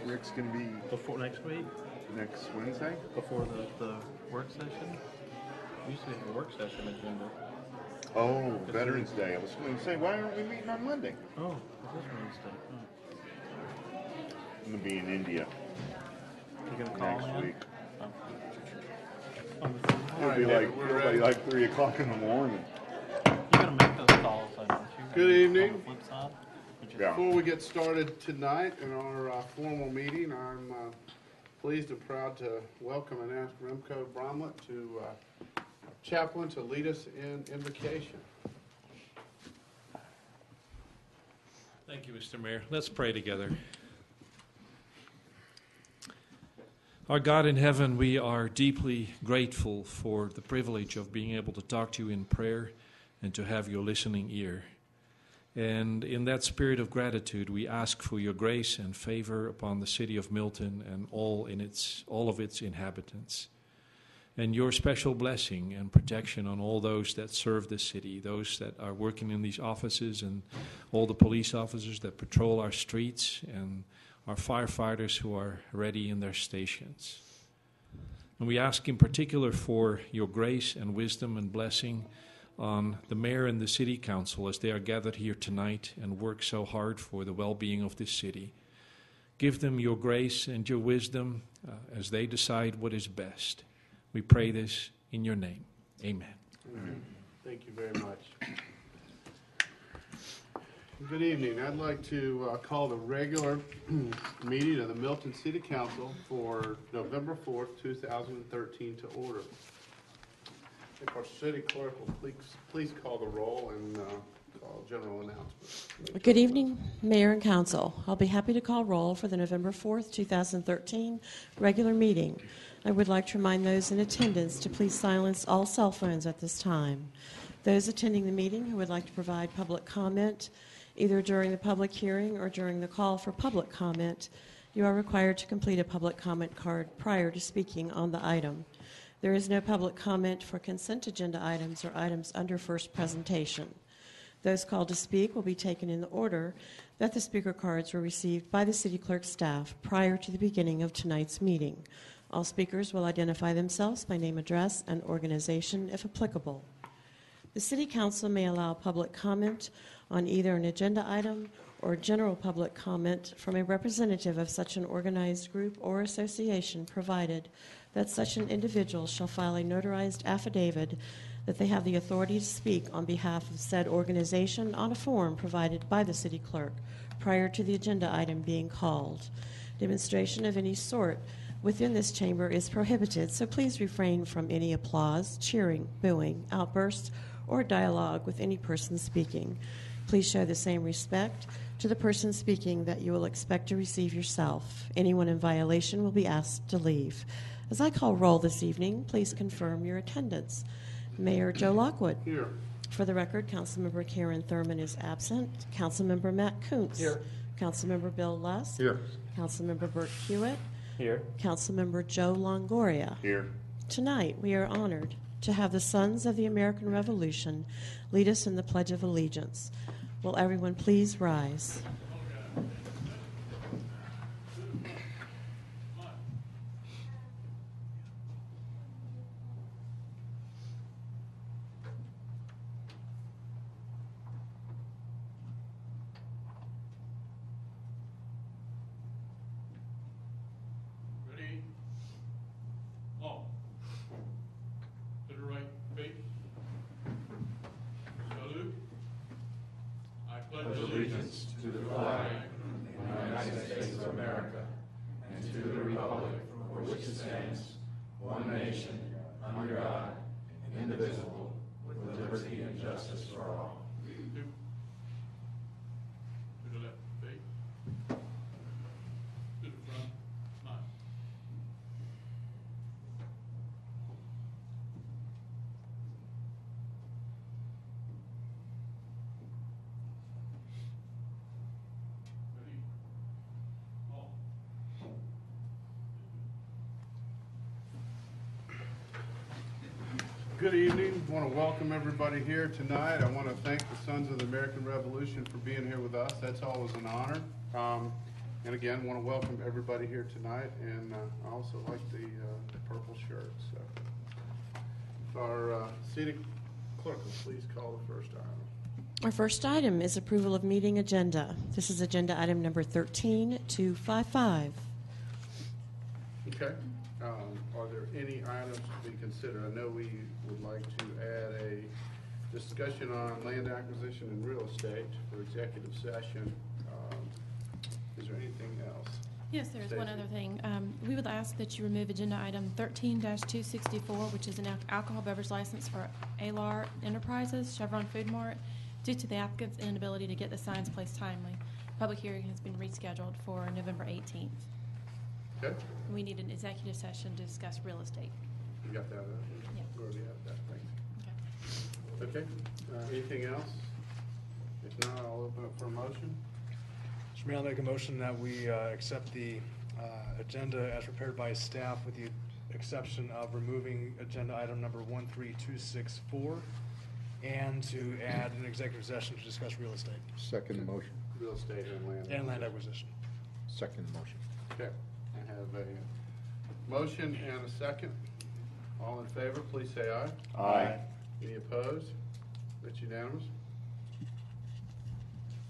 Rick's going to be Before next week? next Wednesday? Before the work session? We used to have a work session agenda. Oh, Veterans Day. I was going to say, why aren't we meeting on Monday? Oh, it is Wednesday. I'm going to be in India You're going to call next in? week. Oh. It'll be like 3 o'clock in the morning. You got to make those calls, don't you? Good evening. On the flip side? Yeah. Before we get started tonight in our formal meeting, I'm pleased and proud to welcome and ask Remco Bromlett to chaplain to lead us in invocation. Thank you, Mr. Mayor. Let's pray together. Our God in heaven, we are deeply grateful for the privilege of being able to talk to you in prayer and to have your listening ear. And in that spirit of gratitude, we ask for your grace and favor upon the City of Milton and all of its inhabitants. And your special blessing and protection on all those that serve the city, those that are working in these offices, and all the police officers that patrol our streets, and our firefighters who are ready in their stations. And we ask in particular for your grace and wisdom and blessing on the mayor and the city council as they are gathered here tonight and work so hard for the well-being of this city. Give them your grace and your wisdom as they decide what is best. We pray this in your name. Amen. Amen. Thank you very much. Good evening. I'd like to call the regular meeting of the Milton City Council for November 4th, 2013 to order. If our city clerk will please call the roll and call general announcements. Good evening, Mayor and Council. I'll be happy to call roll for the November 4th, 2013 regular meeting. I would like to remind those in attendance to please silence all cell phones at this time. Those attending the meeting who would like to provide public comment, either during the public hearing or during the call for public comment, you are required to complete a public comment card prior to speaking on the item. There is no public comment for consent agenda items or items under first presentation. Those called to speak will be taken in the order that the speaker cards were received by the city clerk staff prior to the beginning of tonight's meeting. All speakers will identify themselves by name, address, and organization if applicable. The City Council may allow public comment on either an agenda item or general public comment from a representative of such an organized group or association, provided that such an individual shall file a notarized affidavit that they have the authority to speak on behalf of said organization on a form provided by the city clerk prior to the agenda item being called. Demonstration of any sort within this chamber is prohibited, so please refrain from any applause, cheering, booing, outbursts, or dialogue with any person speaking. Please show the same respect to the person speaking that you will expect to receive yourself. Anyone in violation will be asked to leave. As I call roll this evening, please confirm your attendance. Mayor Joe Lockwood. Here. For the record, Councilmember Karen Thurman is absent. Councilmember Matt Kuntz. Here. Councilmember Bill Lusk. Here. Councilmember Burt Hewitt. Here. Councilmember Joe Longoria. Here. Tonight, we are honored to have the Sons of the American Revolution lead us in the Pledge of Allegiance. Will everyone please rise? Ready? All. To the right, face. Salute. I pledge allegiance to the flag of the United States of America and to the republic for which it stands, one nation, under God, indivisible, with liberty and justice for all. To the left, face. To the front, smile. Ready? All. Good evening. I want to welcome everybody here tonight. I want to thank the Sons of the American Revolution for being here with us. That's always an honor. And again, want to welcome everybody here tonight, and I also like the purple shirt. So, if our city clerk will please call the first item. Our first item is approval of meeting agenda. This is agenda item number 13255. Okay. Are there any items to be considered? I know we would like to add a discussion on land acquisition and real estate for executive session. Is there anything else? Yes, there is one Stacy? other thing. We would ask that you remove agenda item 13-264, which is an alcohol beverage license for ALAR Enterprises, Chevron Food Mart, due to the applicant's inability to get the signs placed timely. Public hearing has been rescheduled for November 18th. Okay. We need an executive session to discuss real estate. You got that? Yeah. We already have that. Thanks. Okay. Okay. Anything else? If not, I'll open up for a motion. Mr. Mayor, I'll make a motion that we accept the agenda as prepared by staff with the exception of removing agenda item number 13264 and to add an executive session to discuss real estate Second motion. Real estate and land. and land acquisition. Second motion. Okay. I have a motion and a second. All in favor, please say aye. Aye. Any opposed? That's unanimous.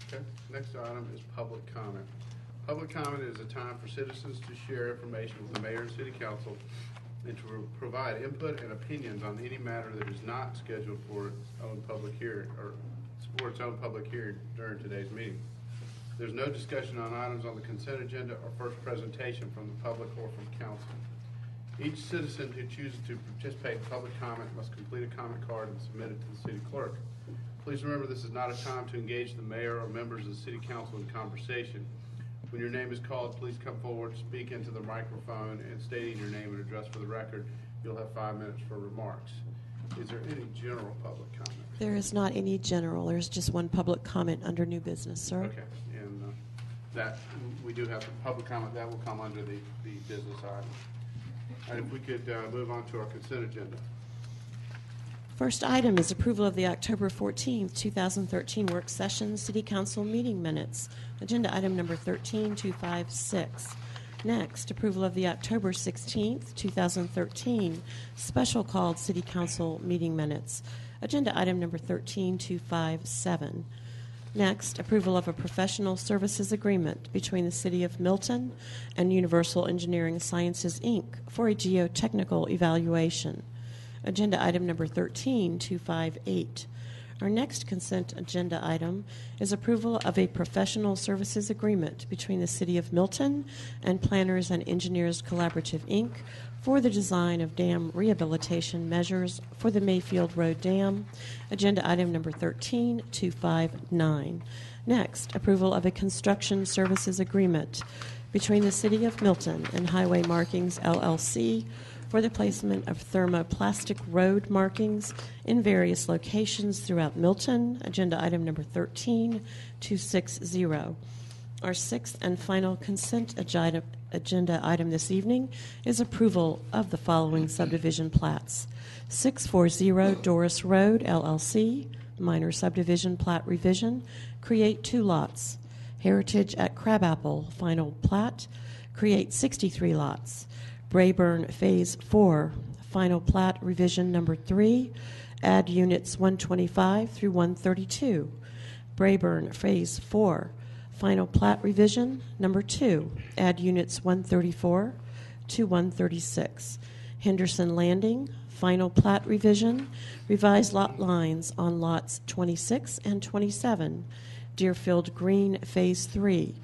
Okay, next item is public comment. Public comment is a time for citizens to share information with the mayor and city council and to provide input and opinions on any matter that is not scheduled for its own public hearing or for its own public hearing during today's meeting. There's no discussion on items on the consent agenda or first presentation from the public or from council. Each citizen who chooses to participate in public comment must complete a comment card and submit it to the city clerk. Please remember this is not a time to engage the mayor or members of the city council in conversation. When your name is called, please come forward, speak into the microphone, and stating your name and address for the record. You'll have 5 minutes for remarks. Is there any general public comment? There is not any general. There's just one public comment under new business, sir. Okay, and that, we do have public comment. That will come under the business item. And if we could move on to our consent agenda. First item is approval of the October 14th, 2013 work session City Council meeting minutes. Agenda item number 13256. Next, approval of the October 16th, 2013 special called City Council meeting minutes. Agenda item number 13257. Next, approval of a professional services agreement between the City of Milton and Universal Engineering Sciences, Inc. for a geotechnical evaluation. Agenda item number 13258. Our next consent agenda item is approval of a professional services agreement between the City of Milton and Planners and Engineers Collaborative, Inc. for the design of dam rehabilitation measures for the Mayfield Road Dam. Agenda item number 13259. Next, approval of a construction services agreement between the City of Milton and Highway Markings, LLC for the placement of thermoplastic road markings in various locations throughout Milton. Agenda item number 13260. Our sixth and final consent agenda item this evening is approval of the following subdivision plats. 640 Doris Road, LLC, minor subdivision plat revision, create 2 lots. Heritage at Crabapple, final plat, create 63 lots. Brayburn Phase 4, final plat revision number 3, add units 125 through 132. Brayburn Phase 4, final plat revision number 2, add units 134 to 136. Henderson Landing, final plat revision, revise lot lines on lots 26 and 27. Deerfield Green Phase 3,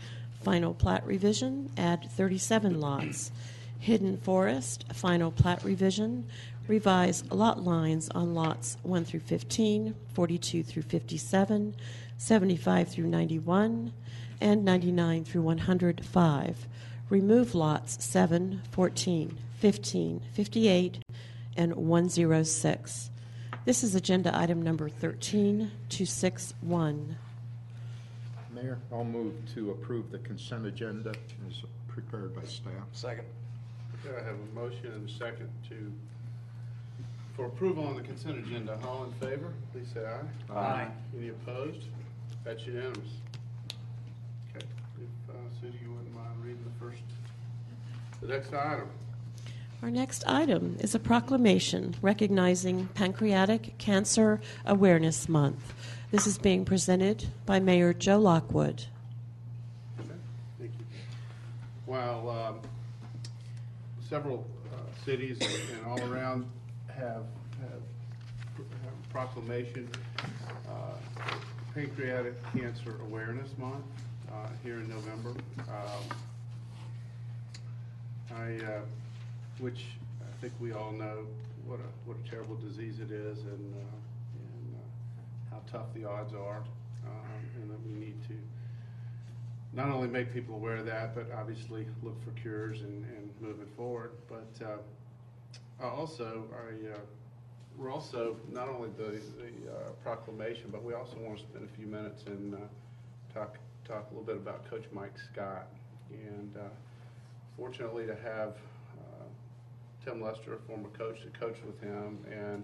final plat revision, add 37 lots. Hidden Forest, final plat revision, revise lot lines on lots 1 through 15, 42 through 57, 75 through 91, and 99 through 105. Remove lots 7, 14, 15, 58, and 106. This is agenda item number 13261. Mayor, I'll move to approve the consent agenda as prepared by staff. Second. Okay, I have a motion and a second for approval on the consent agenda. All in favor, please say aye. Aye. Any opposed? That's unanimous. Okay, we've Sue, you wouldn't mind reading the next item? Our next item is a proclamation recognizing Pancreatic Cancer Awareness Month. This is being presented by Mayor Joe Lockwood. Okay, thank you. While several cities and all around have a proclamation, Pancreatic Cancer Awareness Month here in November, which I think we all know what a terrible disease it is, and how tough the odds are, and that we need to not only make people aware of that, but obviously look for cures and moving forward. But we're also not only the proclamation, but we also want to spend a few minutes and talk a little bit about Coach Mike Scott. And fortunately to have Tim Lester, a former coach, to coach with him, and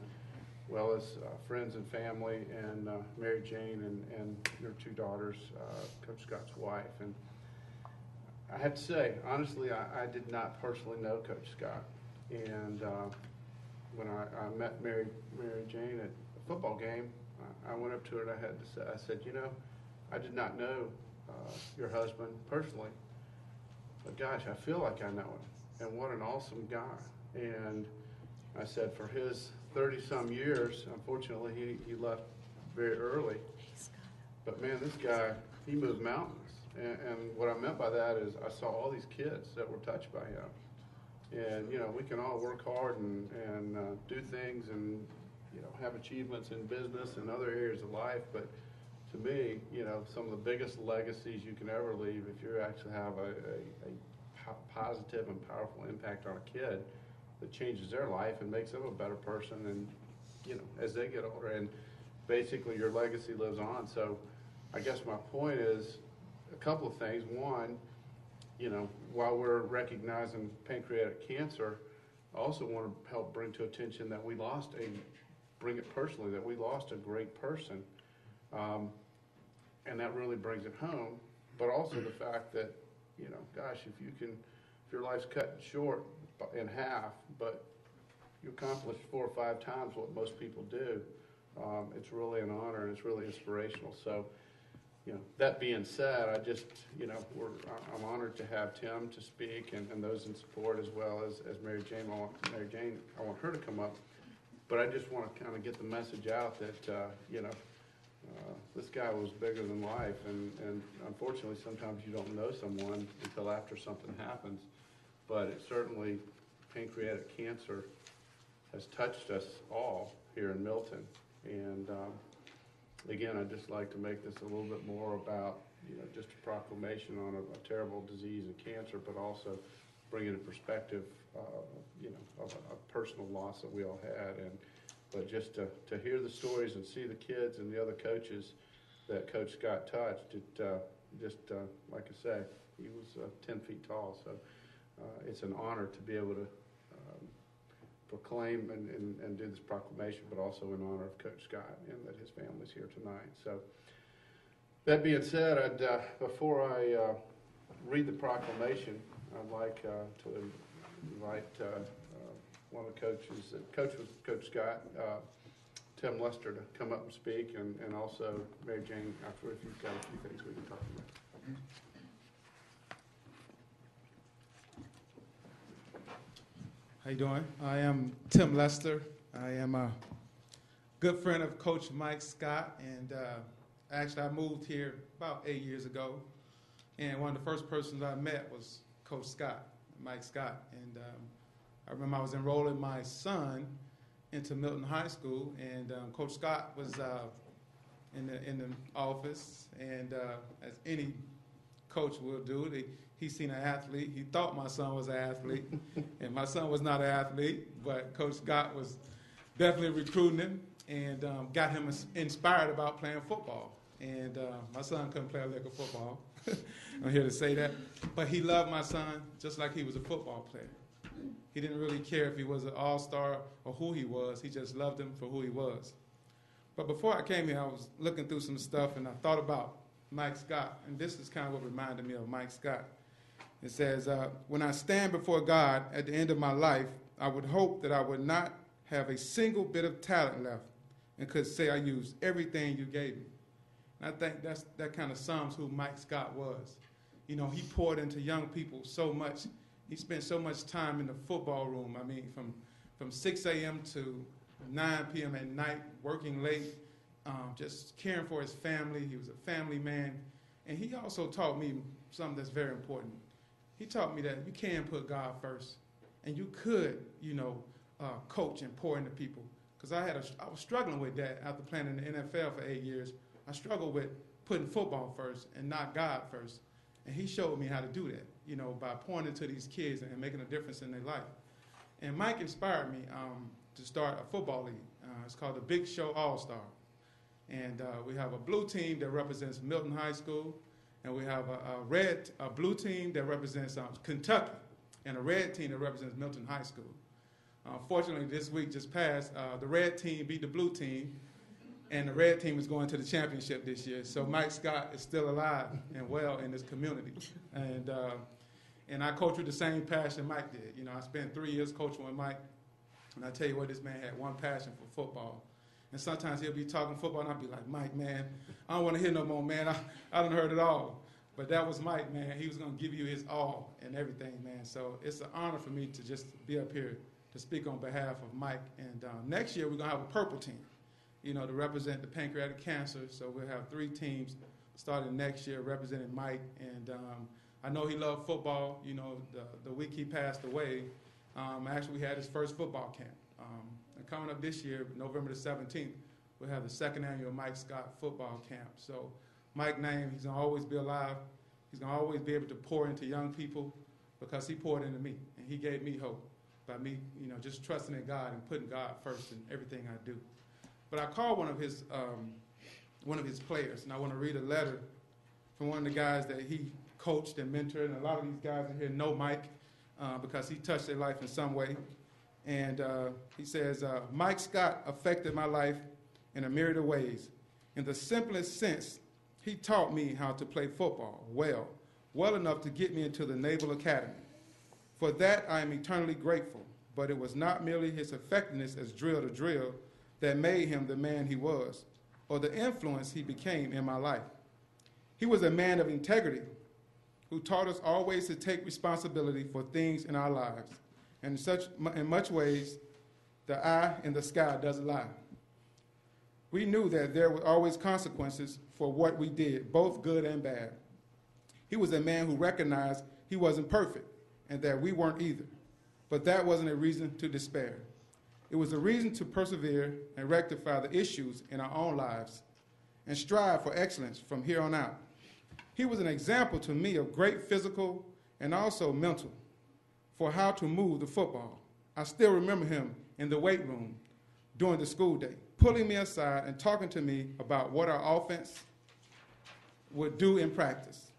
well as friends and family, and Mary Jane and their two daughters, Coach Scott's wife. And I have to say, honestly, I did not personally know Coach Scott. And when I met Mary Jane at a football game, I went up to her and I said, you know, I did not know your husband personally, but gosh, I feel like I know him, and what an awesome guy. And I said, for his 30-some years, unfortunately, he left very early. But man, this guy, he moved mountains. And what I meant by that is I saw all these kids that were touched by him. And, you know, we can all work hard and do things and, you know, have achievements in business and other areas of life. But to me, you know, some of the biggest legacies you can ever leave, if you actually have a positive and powerful impact on a kid that changes their life and makes them a better person, and, you know, as they get older, and basically your legacy lives on. So I guess my point is a couple of things. One, you know, while we're recognizing pancreatic cancer, I also want to help bring to attention that we lost bring it personally, that we lost a great person. And that really brings it home. But also the fact that, you know, gosh, if your life's cut short in half, but you accomplish 4 or 5 times what most people do, it's really an honor and it's really inspirational. So, you know, that being said, I just, you know, I'm honored to have Tim to speak and those in support, as well as Mary Jane. I want her to come up, but I just want to kind of get the message out that, you know, this guy was bigger than life, and unfortunately sometimes you don't know someone until after something happens, but it certainly, pancreatic cancer has touched us all here in Milton. And again, I'd just like to make this a little bit more about, you know, just a proclamation on a terrible disease and cancer, but also bring into perspective, you know, of a personal loss that we all had. But just to hear the stories and see the kids and the other coaches that Coach Scott touched, like I say, he was 10 feet tall. So it's an honor to be able to proclaim and do this proclamation, but also in honor of Coach Scott and that his family's here tonight. So that being said, before I read the proclamation, I'd like to invite one of the coaches that coached with Coach Scott, Tim Lester, to come up and speak, and also Mary Jane after, if you've got a few things we can talk about. How you doing? I am Tim Lester. I am a good friend of Coach Mike Scott, and actually I moved here about 8 years ago, and one of the first persons I met was Coach Scott, Mike Scott, and I remember I was enrolling my son into Milton High School, and Coach Scott was in the office, and as any coach will do, he's seen an athlete. He thought my son was an athlete, and my son was not an athlete, but Coach Scott was definitely recruiting him and got him inspired about playing football. And my son couldn't play a lick of football. I'm here to say that. But he loved my son just like he was a football player. He didn't really care if he was an all-star or who he was. He just loved him for who he was. But before I came here, I was looking through some stuff, and I thought about Mike Scott, and this is kind of what reminded me of Mike Scott. It says, when I stand before God at the end of my life, I would hope that I would not have a single bit of talent left and could say I used everything you gave me. And I think that kind of sums who Mike Scott was. You know, he poured into young people so much. He spent so much time in the football room. I mean, from 6 a.m. to 9 p.m. at night, working late, just caring for his family. He was a family man. And he also taught me something that's very important. He taught me that you can put God first, and you could, coach and pour into people. Because I was struggling with that after playing in the NFL for 8 years. I struggled with putting football first and not God first. And he showed me how to do that, by pouring into these kids and making a difference in their life. And Mike inspired me to start a football league. It's called the Big Show All-Star. And we have a blue team that represents Milton High School, and we have a blue team that represents Kentucky, and a red team that represents Milton High School. Fortunately, this week just passed, the red team beat the blue team, and the red team is going to the championship this year. So Mike Scott is still alive and well in this community. And I coach with the same passion Mike did. I spent 3 years coaching with Mike, and I tell you what, this man had one passion for football. And sometimes he'll be talking football, and I'll be like, Mike, man, I don't want to hear no more, man. I done heard it all. But that was Mike, man. He was going to give you his all and everything, man. So it's an honor for me to just be up here to speak on behalf of Mike. And next year, we're going to have a purple team, to represent the pancreatic cancer. So we'll have 3 teams starting next year representing Mike. And I know he loved football. The week he passed away, actually we had his first football camp. And coming up this year, November the 17th, we'll have the 2nd annual Mike Scott football camp. So Mike's name, he's going to always be alive. He's going to always be able to pour into young people because he poured into me. And he gave me hope by me, just trusting in God and putting God first in everything I do. But I called one of his players, and I want to read a letter from one of the guys that he coached and mentored. And a lot of these guys in here know Mike because he touched their life in some way. And he says, Mike Scott affected my life in a myriad of ways. In the simplest sense, he taught me how to play football well enough to get me into the Naval Academy. For that, I am eternally grateful. But it was not merely his effectiveness as drill to drill that made him the man he was, or the influence he became in my life. He was a man of integrity who taught us always to take responsibility for things in our lives. And in much ways, the eye in the sky doesn't lie. We knew that there were always consequences for what we did, both good and bad. He was a man who recognized he wasn't perfect and that we weren't either. But that wasn't a reason to despair. It was a reason to persevere and rectify the issues in our own lives and strive for excellence from here on out. He was an example to me of great physical and also mental for how to move the football. I still remember him in the weight room during the school day, pulling me aside and talking to me about what our offense would do in practice.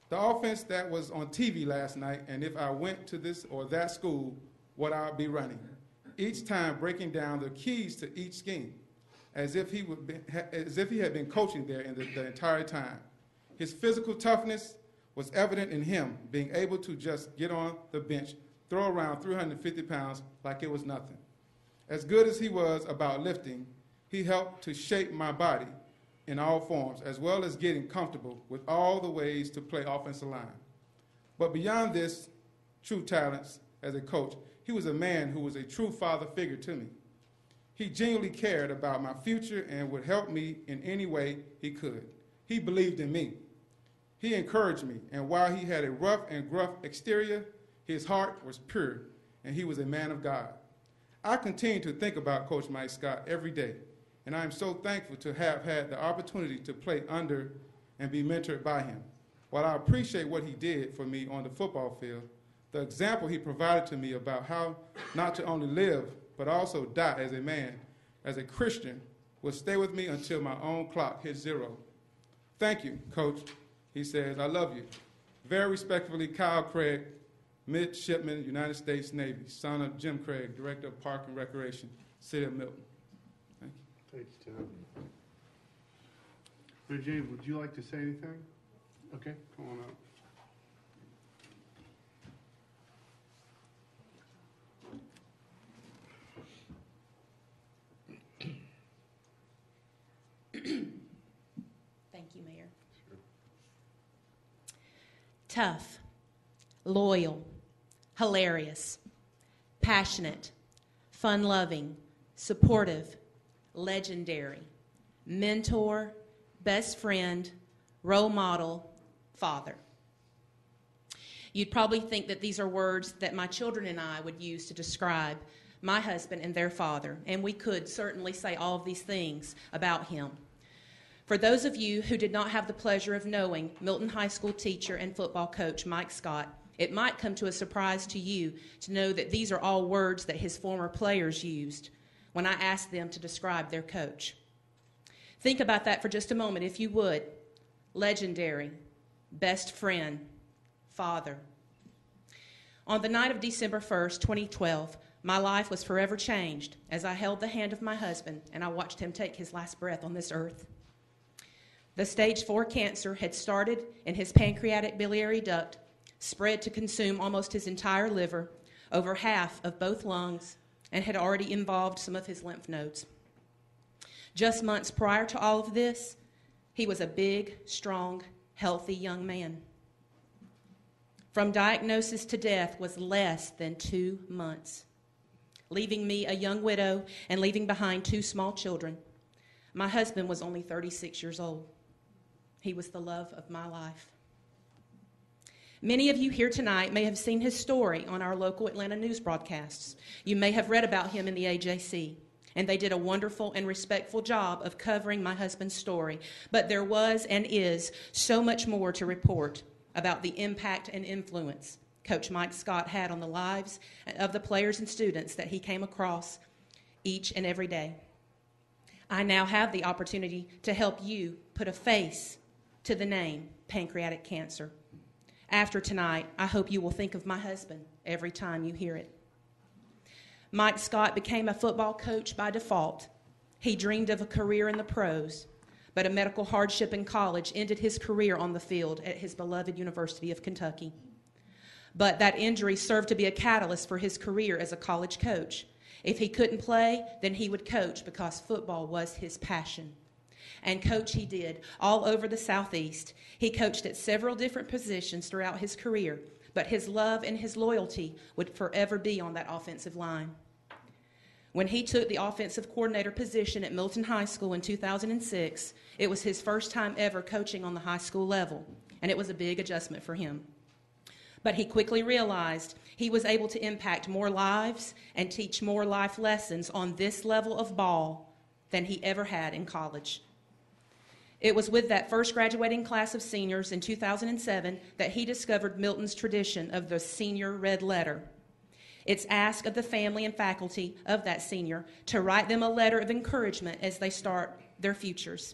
The offense that was on TV last night, and if I went to this or that school, what I would be running. Each time breaking down the keys to each scheme, as if he had been coaching there in the entire time. His physical toughness was evident in him being able to just get on the bench, throw around 350 pounds like it was nothing. As good as he was about lifting, he helped to shape my body in all forms, as well as getting comfortable with all the ways to play offensive line. But beyond this true talents as a coach, he was a man who was a true father figure to me. He genuinely cared about my future and would help me in any way he could. He believed in me. He encouraged me, and while he had a rough and gruff exterior, his heart was pure, and he was a man of God. I continue to think about Coach Mike Scott every day, and I am so thankful to have had the opportunity to play under and be mentored by him. While I appreciate what he did for me on the football field, the example he provided to me about how not to only live, but also die as a man, as a Christian, will stay with me until my own clock hits zero. Thank you, Coach. He says, I love you. Very respectfully, Kyle Craig, Midshipman, United States Navy, son of Jim Craig, Director of Park and Recreation, City of Milton. Thank you. Thank you, Tim. Mary Jane, would you like to say anything? Okay, come on up. Thank you, Mayor. Tough, loyal, hilarious, passionate, fun-loving, supportive, legendary, mentor, best friend, role model, father. You'd probably think that these are words that my children and I would use to describe my husband and their father, and we could certainly say all of these things about him. For those of you who did not have the pleasure of knowing Milton High School teacher and football coach Mike Scott, it might come to a surprise to you to know that these are all words that his former players used when I asked them to describe their coach. Think about that for just a moment, if you would. Legendary, best friend, father. On the night of December 1st, 2012, my life was forever changed as I held the hand of my husband and I watched him take his last breath on this earth. The stage 4 cancer had started in his pancreatic biliary duct, spread to consume almost his entire liver, over half of both lungs, and had already involved some of his lymph nodes. Just months prior to all of this, he was a big, strong, healthy young man. From diagnosis to death was less than 2 months, leaving me a young widow and leaving behind 2 small children. My husband was only 36 years old. He was the love of my life. Many of you here tonight may have seen his story on our local Atlanta news broadcasts. You may have read about him in the AJC, and they did a wonderful and respectful job of covering my husband's story. But there was and is so much more to report about the impact and influence Coach Mike Scott had on the lives of the players and students that he came across each and every day. I now have the opportunity to help you put a face to the name pancreatic cancer. After tonight, I hope you will think of my husband every time you hear it. Mike Scott became a football coach by default. He dreamed of a career in the pros, but a medical hardship in college ended his career on the field at his beloved University of Kentucky. But that injury served to be a catalyst for his career as a college coach. If he couldn't play, then he would coach because football was his passion. And coach he did all over the Southeast. He coached at several different positions throughout his career, but his love and his loyalty would forever be on that offensive line. When he took the offensive coordinator position at Milton High School in 2006, it was his first time ever coaching on the high school level, and it was a big adjustment for him. But he quickly realized he was able to impact more lives and teach more life lessons on this level of ball than he ever had in college. It was with that first graduating class of seniors in 2007 that he discovered Milton's tradition of the senior red letter. It's asked of the family and faculty of that senior to write them a letter of encouragement as they start their futures.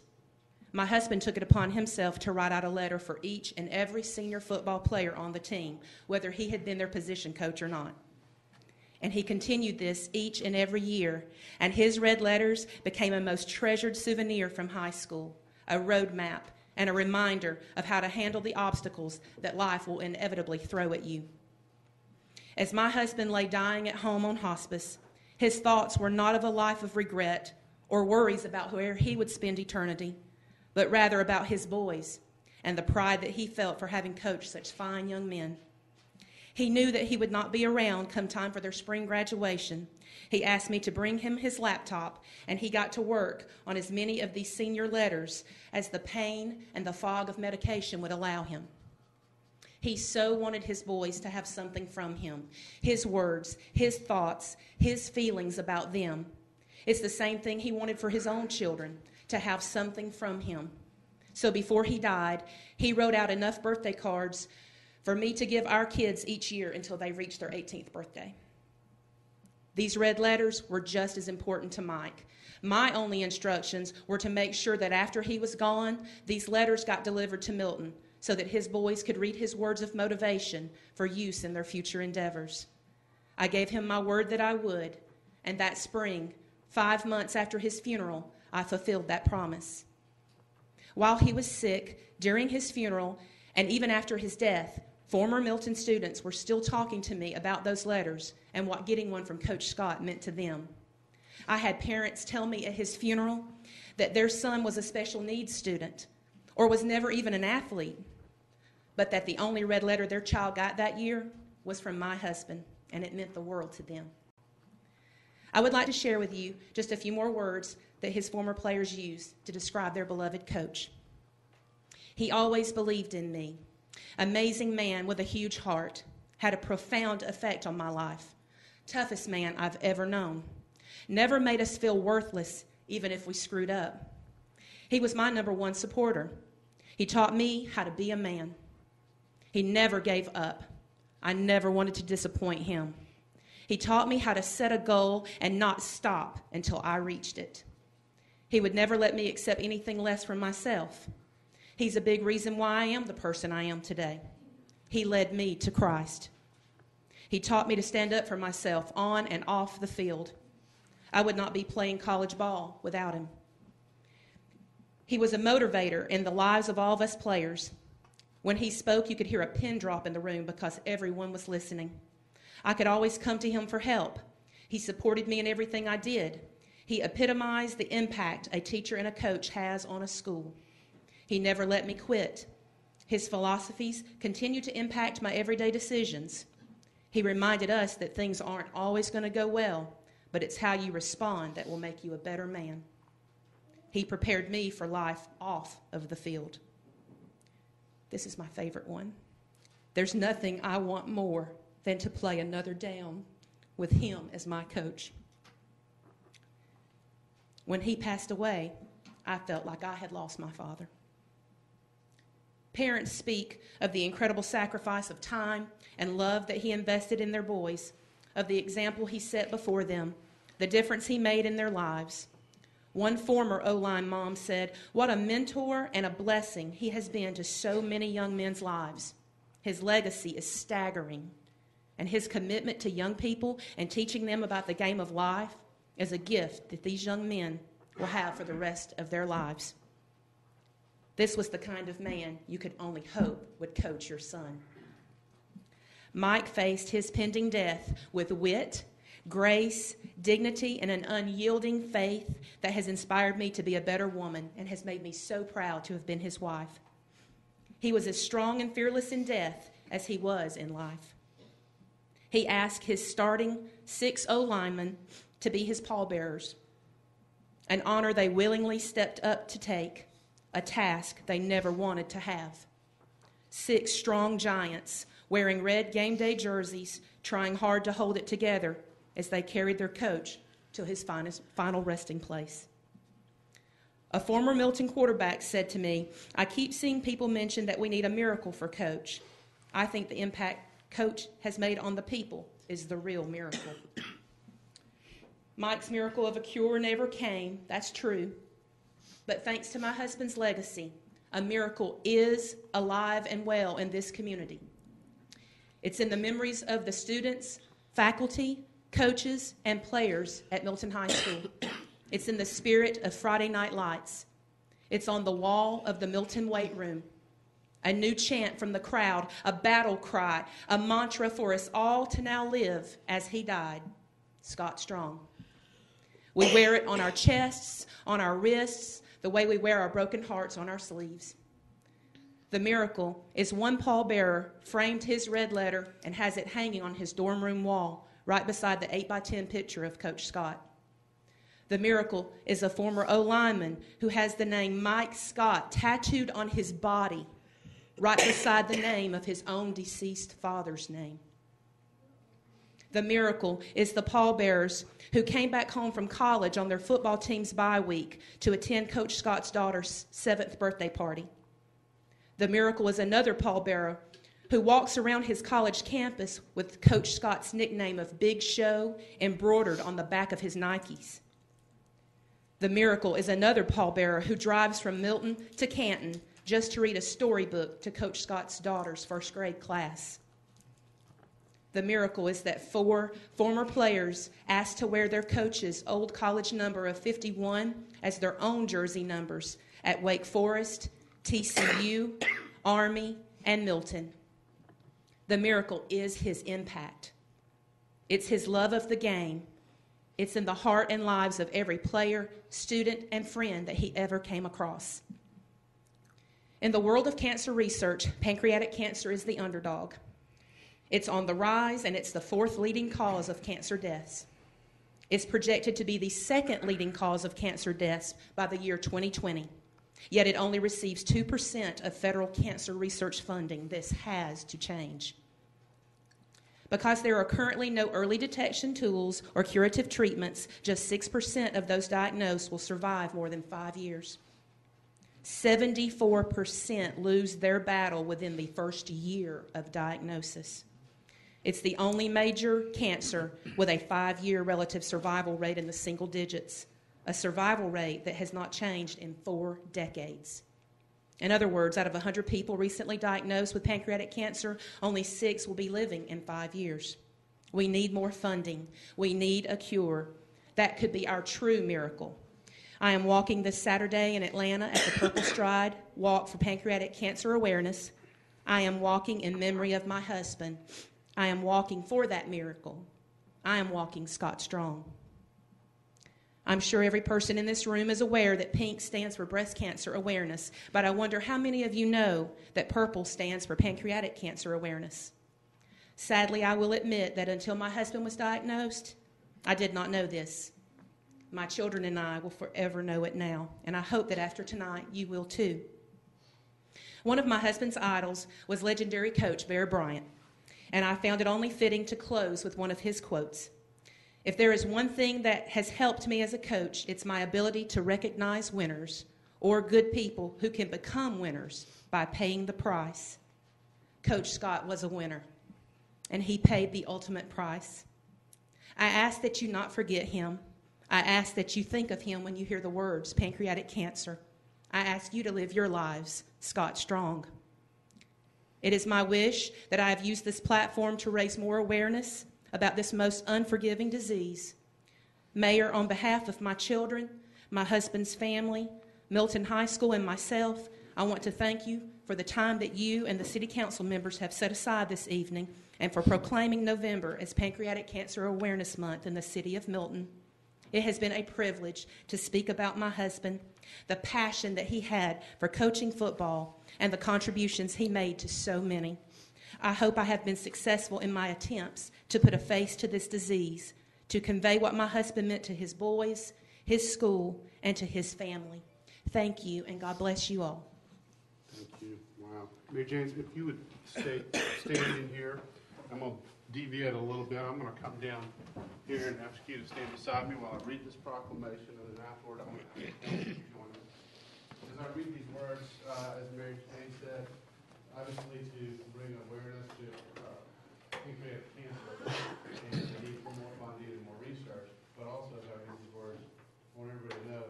My husband took it upon himself to write out a letter for each and every senior football player on the team, whether he had been their position coach or not. And he continued this each and every year, and his red letters became a most treasured souvenir from high school, a roadmap, and a reminder of how to handle the obstacles that life will inevitably throw at you. As my husband lay dying at home on hospice, his thoughts were not of a life of regret or worries about where he would spend eternity, but rather about his boys and the pride that he felt for having coached such fine young men. He knew that he would not be around come time for their spring graduation. He asked me to bring him his laptop, and he got to work on as many of these senior letters as the pain and the fog of medication would allow him. He so wanted his boys to have something from him, his words, his thoughts, his feelings about them. It's the same thing he wanted for his own children, to have something from him. So before he died, he wrote out enough birthday cards for me to give our kids each year until they reached their 18th birthday. These red letters were just as important to Mike. My only instructions were to make sure that after he was gone, these letters got delivered to Milton so that his boys could read his words of motivation for use in their future endeavors. I gave him my word that I would, and that spring, 5 months after his funeral, I fulfilled that promise. While he was sick, during his funeral, and even after his death, former Milton students were still talking to me about those letters and what getting one from Coach Scott meant to them. I had parents tell me at his funeral that their son was a special needs student or was never even an athlete, but that the only red letter their child got that year was from my husband, and it meant the world to them. I would like to share with you just a few more words that his former players used to describe their beloved coach. He always believed in me. Amazing man with a huge heart. Had a profound effect on my life. Toughest man I've ever known. Never made us feel worthless, even if we screwed up. He was my number one supporter. He taught me how to be a man. He never gave up. I never wanted to disappoint him. He taught me how to set a goal and not stop until I reached it. He would never let me accept anything less from myself. He's a big reason why I am the person I am today. He led me to Christ. He taught me to stand up for myself on and off the field. I would not be playing college ball without him. He was a motivator in the lives of all of us players. When he spoke, you could hear a pin drop in the room because everyone was listening. I could always come to him for help. He supported me in everything I did. He epitomized the impact a teacher and a coach has on a school. He never let me quit. His philosophies continue to impact my everyday decisions. He reminded us that things aren't always going to go well, but it's how you respond that will make you a better man. He prepared me for life off of the field. This is my favorite one. There's nothing I want more than to play another down with him as my coach. When he passed away, I felt like I had lost my father. Parents speak of the incredible sacrifice of time and love that he invested in their boys, of the example he set before them, the difference he made in their lives. One former O-line mom said, "What a mentor and a blessing he has been to so many young men's lives. His legacy is staggering, and his commitment to young people and teaching them about the game of life is a gift that these young men will have for the rest of their lives." This was the kind of man you could only hope would coach your son. Mike faced his pending death with wit, grace, dignity, and an unyielding faith that has inspired me to be a better woman and has made me so proud to have been his wife. He was as strong and fearless in death as he was in life. He asked his starting 6 O-linemen to be his pallbearers, an honor they willingly stepped up to take, a task they never wanted to have. 6 strong giants wearing red game day jerseys, trying hard to hold it together as they carried their coach to his final resting place. A former Milton quarterback said to me, "I keep seeing people mention that we need a miracle for Coach. I think the impact Coach has made on the people is the real miracle." Mike's miracle of a cure never came, that's true. But thanks to my husband's legacy, a miracle is alive and well in this community. It's in the memories of the students, faculty, coaches, and players at Milton High School. It's in the spirit of Friday Night Lights. It's on the wall of the Milton weight room. A new chant from the crowd, a battle cry, a mantra for us all to now live as he died, Scott Strong. We wear it on our chests, on our wrists, the way we wear our broken hearts on our sleeves. The miracle is one pallbearer framed his red letter and has it hanging on his dorm room wall right beside the 8x10 picture of Coach Scott. The miracle is a former O-lineman who has the name Mike Scott tattooed on his body right beside the name of his own deceased father's name. The miracle is the pallbearers who came back home from college on their football team's bye week to attend Coach Scott's daughter's 7th birthday party. The miracle is another pallbearer who walks around his college campus with Coach Scott's nickname of Big Show embroidered on the back of his Nikes. The miracle is another pallbearer who drives from Milton to Canton just to read a storybook to Coach Scott's daughter's 1st grade class. The miracle is that 4 former players asked to wear their coach's old college number of 51 as their own jersey numbers at Wake Forest, TCU, Army, and Milton. The miracle is his impact. It's his love of the game. It's in the heart and lives of every player, student, and friend that he ever came across. In the world of cancer research, pancreatic cancer is the underdog. It's on the rise, and it's the fourth leading cause of cancer deaths. It's projected to be the second leading cause of cancer deaths by the year 2020. Yet it only receives 2% of federal cancer research funding. This has to change. Because there are currently no early detection tools or curative treatments, just 6% of those diagnosed will survive more than 5 years. 74% lose their battle within the first year of diagnosis. It's the only major cancer with a 5-year relative survival rate in the single digits, a survival rate that has not changed in 4 decades. In other words, out of 100 people recently diagnosed with pancreatic cancer, only 6 will be living in 5 years. We need more funding. We need a cure. That could be our true miracle. I am walking this Saturday in Atlanta at the Purple Stride Walk for Pancreatic Cancer Awareness. I am walking in memory of my husband. I am walking for that miracle. I am walking Scott Strong. I'm sure every person in this room is aware that PINK stands for Breast Cancer Awareness, but I wonder how many of you know that purple stands for Pancreatic Cancer Awareness. Sadly, I will admit that until my husband was diagnosed, I did not know this. My children and I will forever know it now, and I hope that after tonight you will too. One of my husband's idols was legendary coach Bear Bryant, and I found it only fitting to close with one of his quotes. If there is one thing that has helped me as a coach, it's my ability to recognize winners or good people who can become winners by paying the price. Coach Scott was a winner, and he paid the ultimate price. I ask that you not forget him. I ask that you think of him when you hear the words pancreatic cancer. I ask you to live your lives Scott Strong. It is my wish that I have used this platform to raise more awareness about this most unforgiving disease. Mayor, on behalf of my children, my husband's family, Milton High School, and myself, I want to thank you for the time that you and the City Council members have set aside this evening and for proclaiming November as Pancreatic Cancer Awareness Month in the City of Milton. It has been a privilege to speak about my husband, the passion that he had for coaching football, and the contributions he made to so many. I hope I have been successful in my attempts to put a face to this disease, to convey what my husband meant to his boys, his school, and to his family. Thank you, and God bless you all. Thank you. Wow. Mary Jane, if you would stay standing here, I'm going to deviate a little bit. I'm going to come down here and ask you to stand beside me while I read this proclamation, and then afterward I'm going to join us. As I read these words, as Mary Jane said, obviously to bring awareness to pancreatic cancer and the need for more funding and more research, but also as I read these words, I want everybody to know,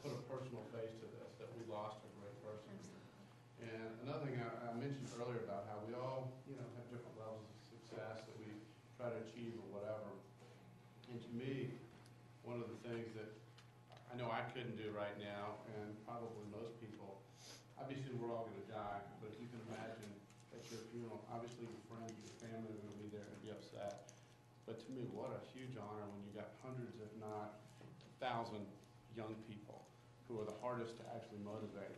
put a personal face to this, that we lost a great person. And another thing I mentioned earlier about how we all, have different levels of success that we try to achieve or whatever. And to me, one of the things that I know I couldn't do right now, and probably most people, obviously we're all going to die, but if you can imagine at your funeral, obviously your friends, your family are going to be there and be upset. But to me, what a huge honor when you got hundreds, if not 1,000 young people who are the hardest to actually motivate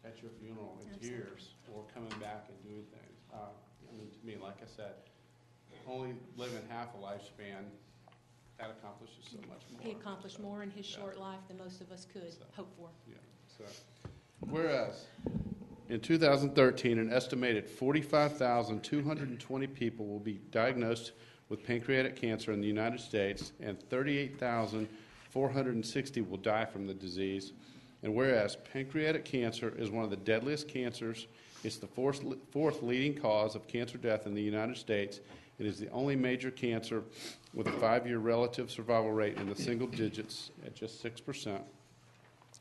at your funeral in tears or coming back and doing things. To me, like I said, only living half a lifespan, that accomplishes so much more. He accomplished more in his short life than most of us could hope for. Yeah. So, whereas in 2013, an estimated 45,220 people will be diagnosed with pancreatic cancer in the United States, and 38,460 will die from the disease. And whereas pancreatic cancer is one of the deadliest cancers, it's the fourth leading cause of cancer death in the United States. It is the only major cancer with a 5-year relative survival rate in the single digits at just 6%.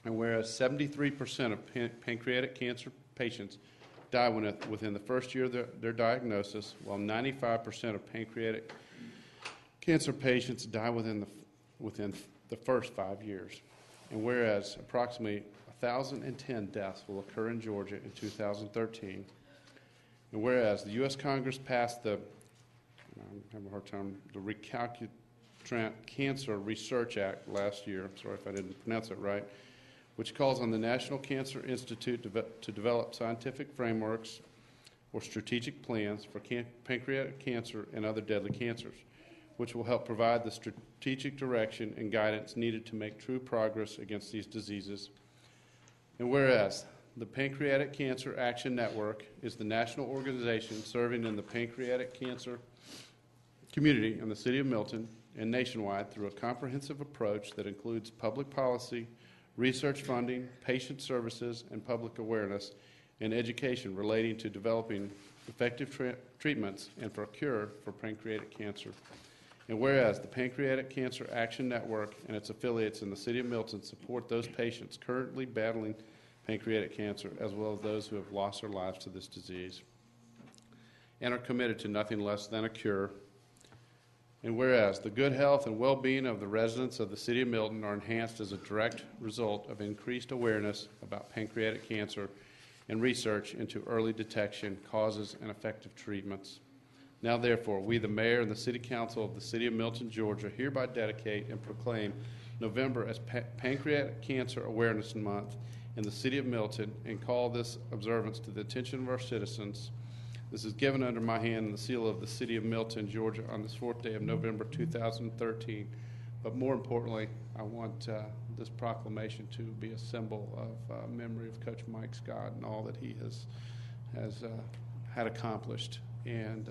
And whereas 73% of pancreatic cancer patients die within the first year of their diagnosis, while 95% of pancreatic cancer patients die within the first 5 years. And whereas approximately 1,010 deaths will occur in Georgia in 2013. And whereas the U.S. Congress passed the, I'm having a hard time, the Recalcitrant Cancer Research Act last year, I'm sorry if I didn't pronounce it right, which calls on the National Cancer Institute to develop scientific frameworks or strategic plans for pancreatic cancer and other deadly cancers, which will help provide the strategic direction and guidance needed to make true progress against these diseases. And whereas the Pancreatic Cancer Action Network is the national organization serving in the pancreatic cancer community in the City of Milton and nationwide through a comprehensive approach that includes public policy, research funding, patient services, and public awareness and education relating to developing effective treatments and for a cure for pancreatic cancer. And whereas the Pancreatic Cancer Action Network and its affiliates in the City of Milton support those patients currently battling pancreatic cancer, as well as those who have lost their lives to this disease, and are committed to nothing less than a cure. And whereas the good health and well-being of the residents of the City of Milton are enhanced as a direct result of increased awareness about pancreatic cancer and research into early detection, causes, and effective treatments. Now, therefore, we, the Mayor and the City Council of the City of Milton, Georgia, hereby dedicate and proclaim November as Pancreatic Cancer Awareness Month in the City of Milton and call this observance to the attention of our citizens. This is given under my hand and the seal of the City of Milton, Georgia, on this 4th day of November 2013. But more importantly, I want this proclamation to be a symbol of memory of Coach Mike Scott and all that he has had accomplished. And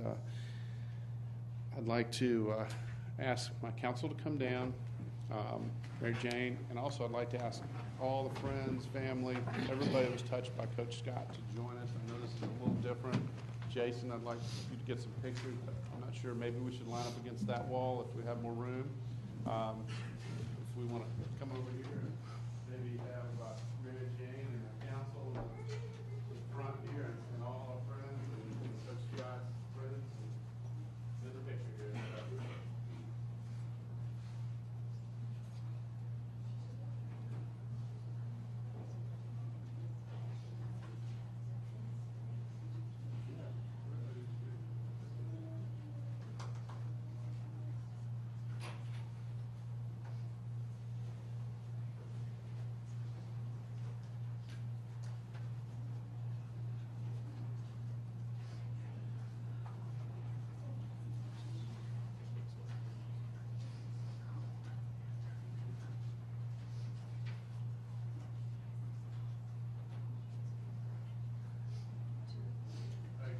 I'd like to ask my council to come down, Mary Jane, and also I'd like to ask all the friends, family, everybody that was touched by Coach Scott to join us. I know this is a little different. Jason, I'd like you to get some pictures. I'm not sure, maybe we should line up against that wall if we have more room. If we want to come over here and maybe have Mary Jane and the council in the front here and all our friends and Coach Scott's friends. There's a picture here.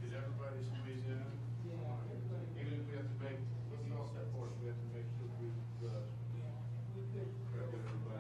Did everybody squeeze in? Even if we have to make, let's all step forward, we have to make sure we get everybody in.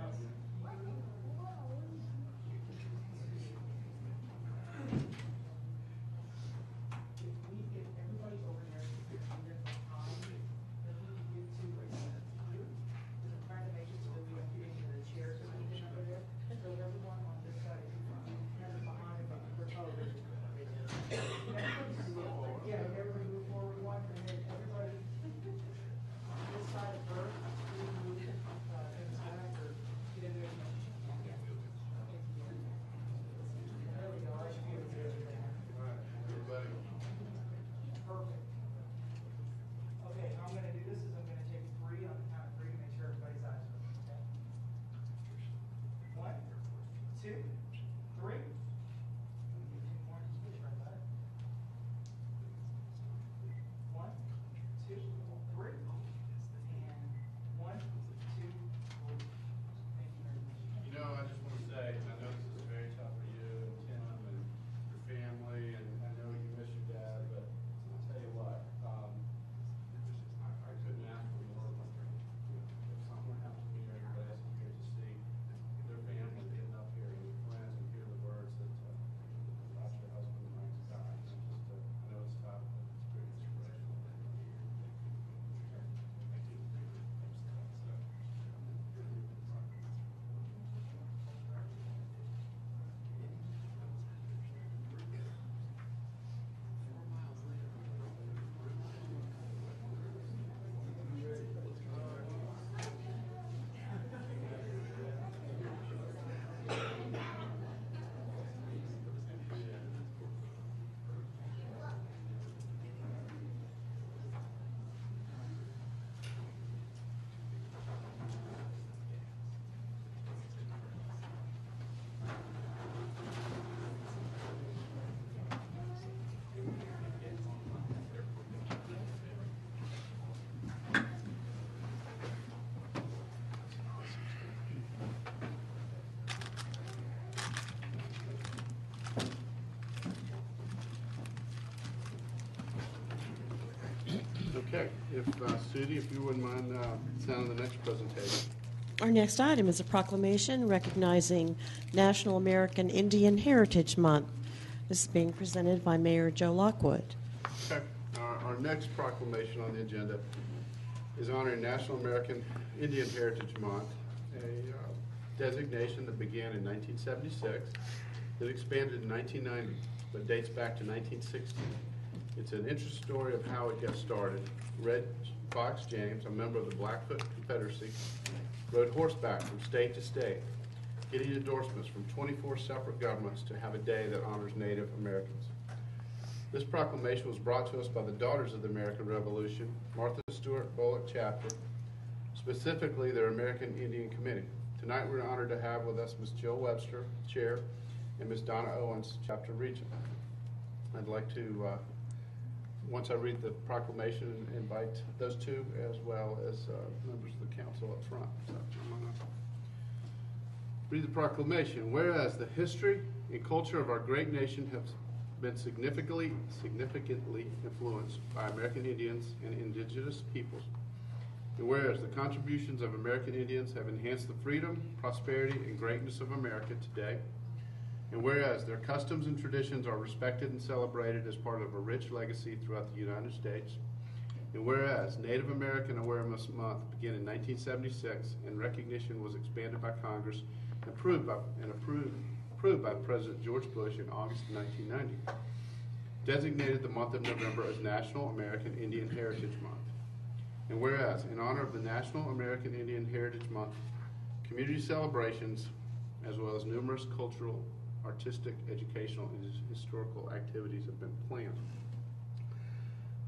Okay, if, Sudie, if you wouldn't mind sounding the next presentation. Our next item is a proclamation recognizing National American Indian Heritage Month. This is being presented by Mayor Joe Lockwood. Okay, our next proclamation on the agenda is honoring National American Indian Heritage Month, a designation that began in 1976, that expanded in 1990, but dates back to 1960. It's an interesting story of how it got started. Red Fox James, a member of the Blackfoot Confederacy, rode horseback from state to state, getting endorsements from 24 separate governments to have a day that honors Native Americans. This proclamation was brought to us by the Daughters of the American Revolution, Martha Stewart Bullock Chapter, specifically their American Indian Committee. Tonight we're honored to have with us Ms. Jill Webster, Chair, and Ms. Donna Owens, Chapter Regent. I'd like to, once I read the proclamation, invite those two as well as members of the council up front. So I'm going to read the proclamation. Whereas the history and culture of our great nation have been significantly influenced by American Indians and indigenous peoples. And whereas the contributions of American Indians have enhanced the freedom, prosperity, and greatness of America today. And whereas their customs and traditions are respected and celebrated as part of a rich legacy throughout the United States. And whereas Native American Awareness Month began in 1976 and recognition was expanded by Congress and approved by President George Bush in August 1990, designated the month of November as National American Indian Heritage Month. And whereas, in honor of the National American Indian Heritage Month, community celebrations, as well as numerous cultural, artistic, educational, and historical activities have been planned.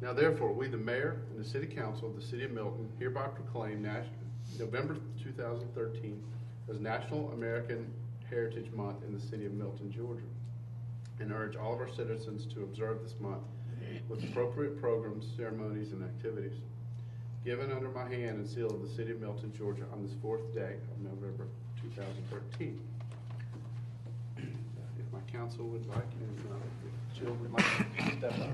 Now therefore, we, the Mayor and the City Council of the City of Milton, hereby proclaim November 2013 as National American Heritage Month in the City of Milton, Georgia, and urge all of our citizens to observe this month with appropriate programs, ceremonies, and activities. Given under my hand and seal of the City of Milton, Georgia, on this 4th day of November 2013. If my council would like, and if Jill would like to step up.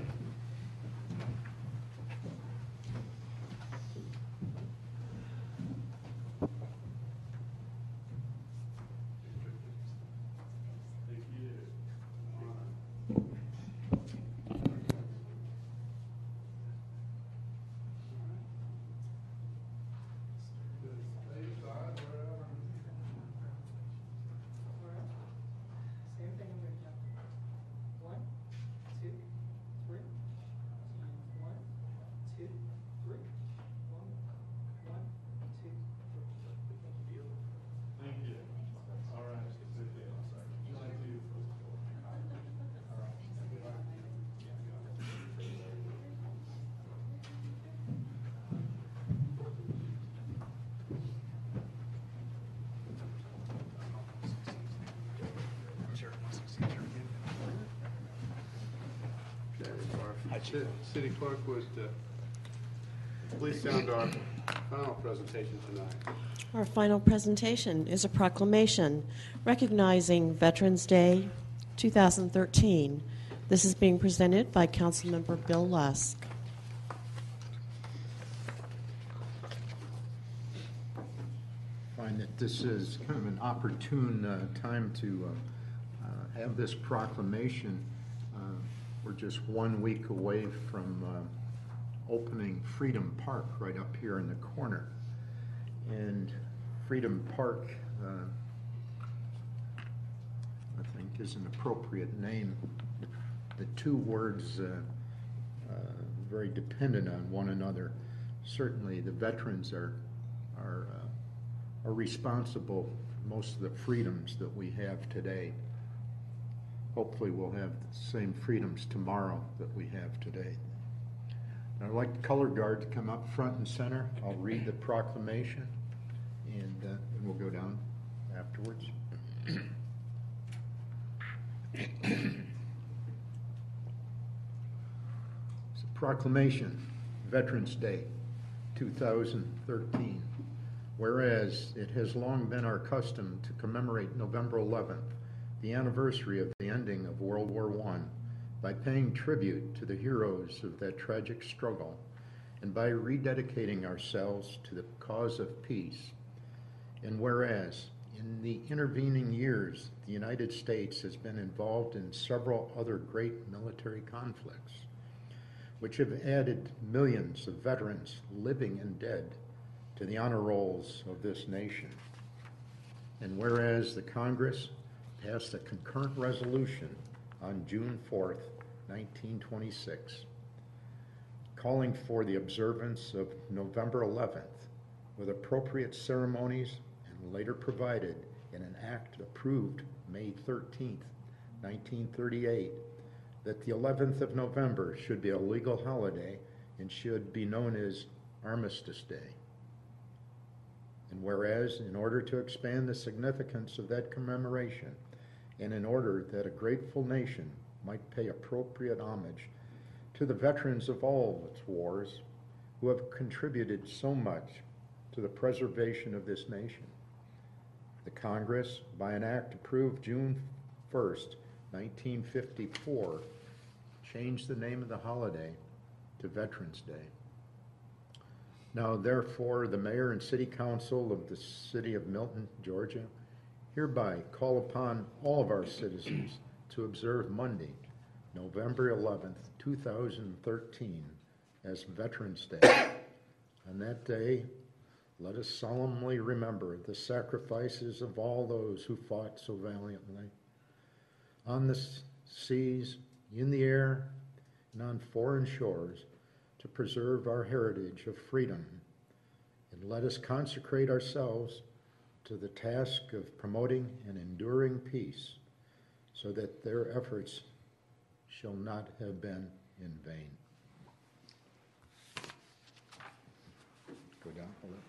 City Clerk would please sound our final presentation tonight. Our final presentation is a proclamation recognizing Veterans Day 2013. This is being presented by Councilmember Bill Lusk. I find that this is kind of an opportune time to have this proclamation. We're just 1 week away from opening Freedom Park right up here in the corner. And Freedom Park, I think, is an appropriate name. The two words very dependent on one another. Certainly the veterans are responsible for most of the freedoms that we have today. Hopefully we'll have the same freedoms tomorrow that we have today. And I'd like the color guard to come up front and center. I'll read the proclamation, and we'll go down afterwards. It's a proclamation, Veterans Day 2013. Whereas it has long been our custom to commemorate November 11th, the anniversary of the ending of World War I, by paying tribute to the heroes of that tragic struggle and by rededicating ourselves to the cause of peace. And whereas, in the intervening years, the United States has been involved in several other great military conflicts, which have added millions of veterans, living and dead, to the honor rolls of this nation. And whereas the Congress passed a concurrent resolution on June 4th, 1926, calling for the observance of November 11th with appropriate ceremonies, and later provided in an act approved May 13th, 1938, that the 11th of November should be a legal holiday and should be known as Armistice Day. And whereas, in order to expand the significance of that commemoration, and in order that a grateful nation might pay appropriate homage to the veterans of all its wars who have contributed so much to the preservation of this nation, the Congress, by an act approved June 1st, 1954, changed the name of the holiday to Veterans Day. Now, therefore, the Mayor and City Council of the City of Milton, Georgia, hereby call upon all of our citizens to observe Monday, November 11th, 2013, as Veterans Day. On that day, let us solemnly remember the sacrifices of all those who fought so valiantly on the seas, in the air, and on foreign shores to preserve our heritage of freedom. And let us consecrate ourselves to the task of promoting and enduring peace, so that their efforts shall not have been in vain. Go down a little.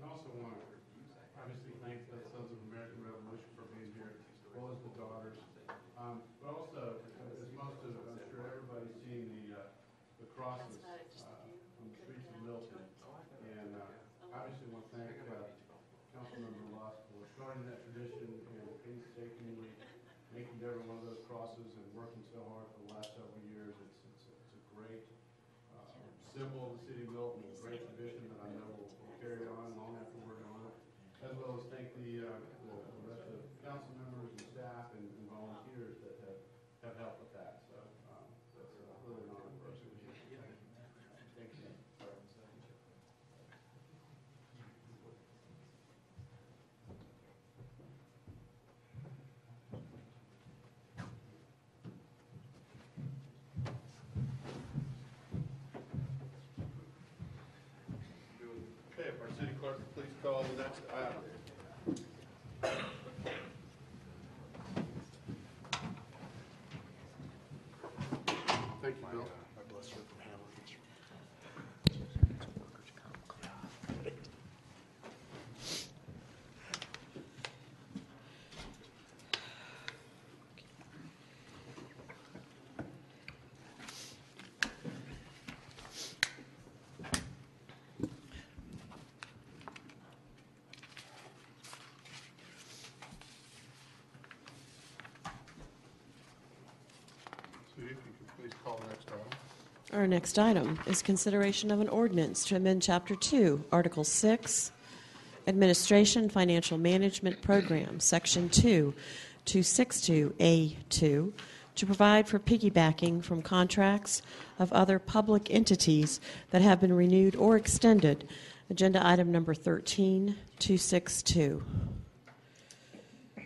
I also want to obviously thank the Sons of American Revolution for being here, as well as the daughters. But also, as most of, I'm sure everybody's seen the crosses on the streets of Milton. And obviously want to thank Councilmember Lusk for starting that tradition and painstakingly making every one of those crosses and working so hard for the last several years. It's a great symbol of the City of Milton, a great tradition that I know will carry on long after we're gone, as well as thank the rest of council members and staff and volunteers that have helped with that. So that's really an honor for us to be here. Thank you. Okay, if our city clerk would please call the next item. Thank you, Bill. If you could please call the next item. Our next item is consideration of an ordinance to amend Chapter 2, Article 6, Administration Financial Management Program, Section 2, 262A2, to provide for piggybacking from contracts of other public entities that have been renewed or extended. Agenda item number 13262. We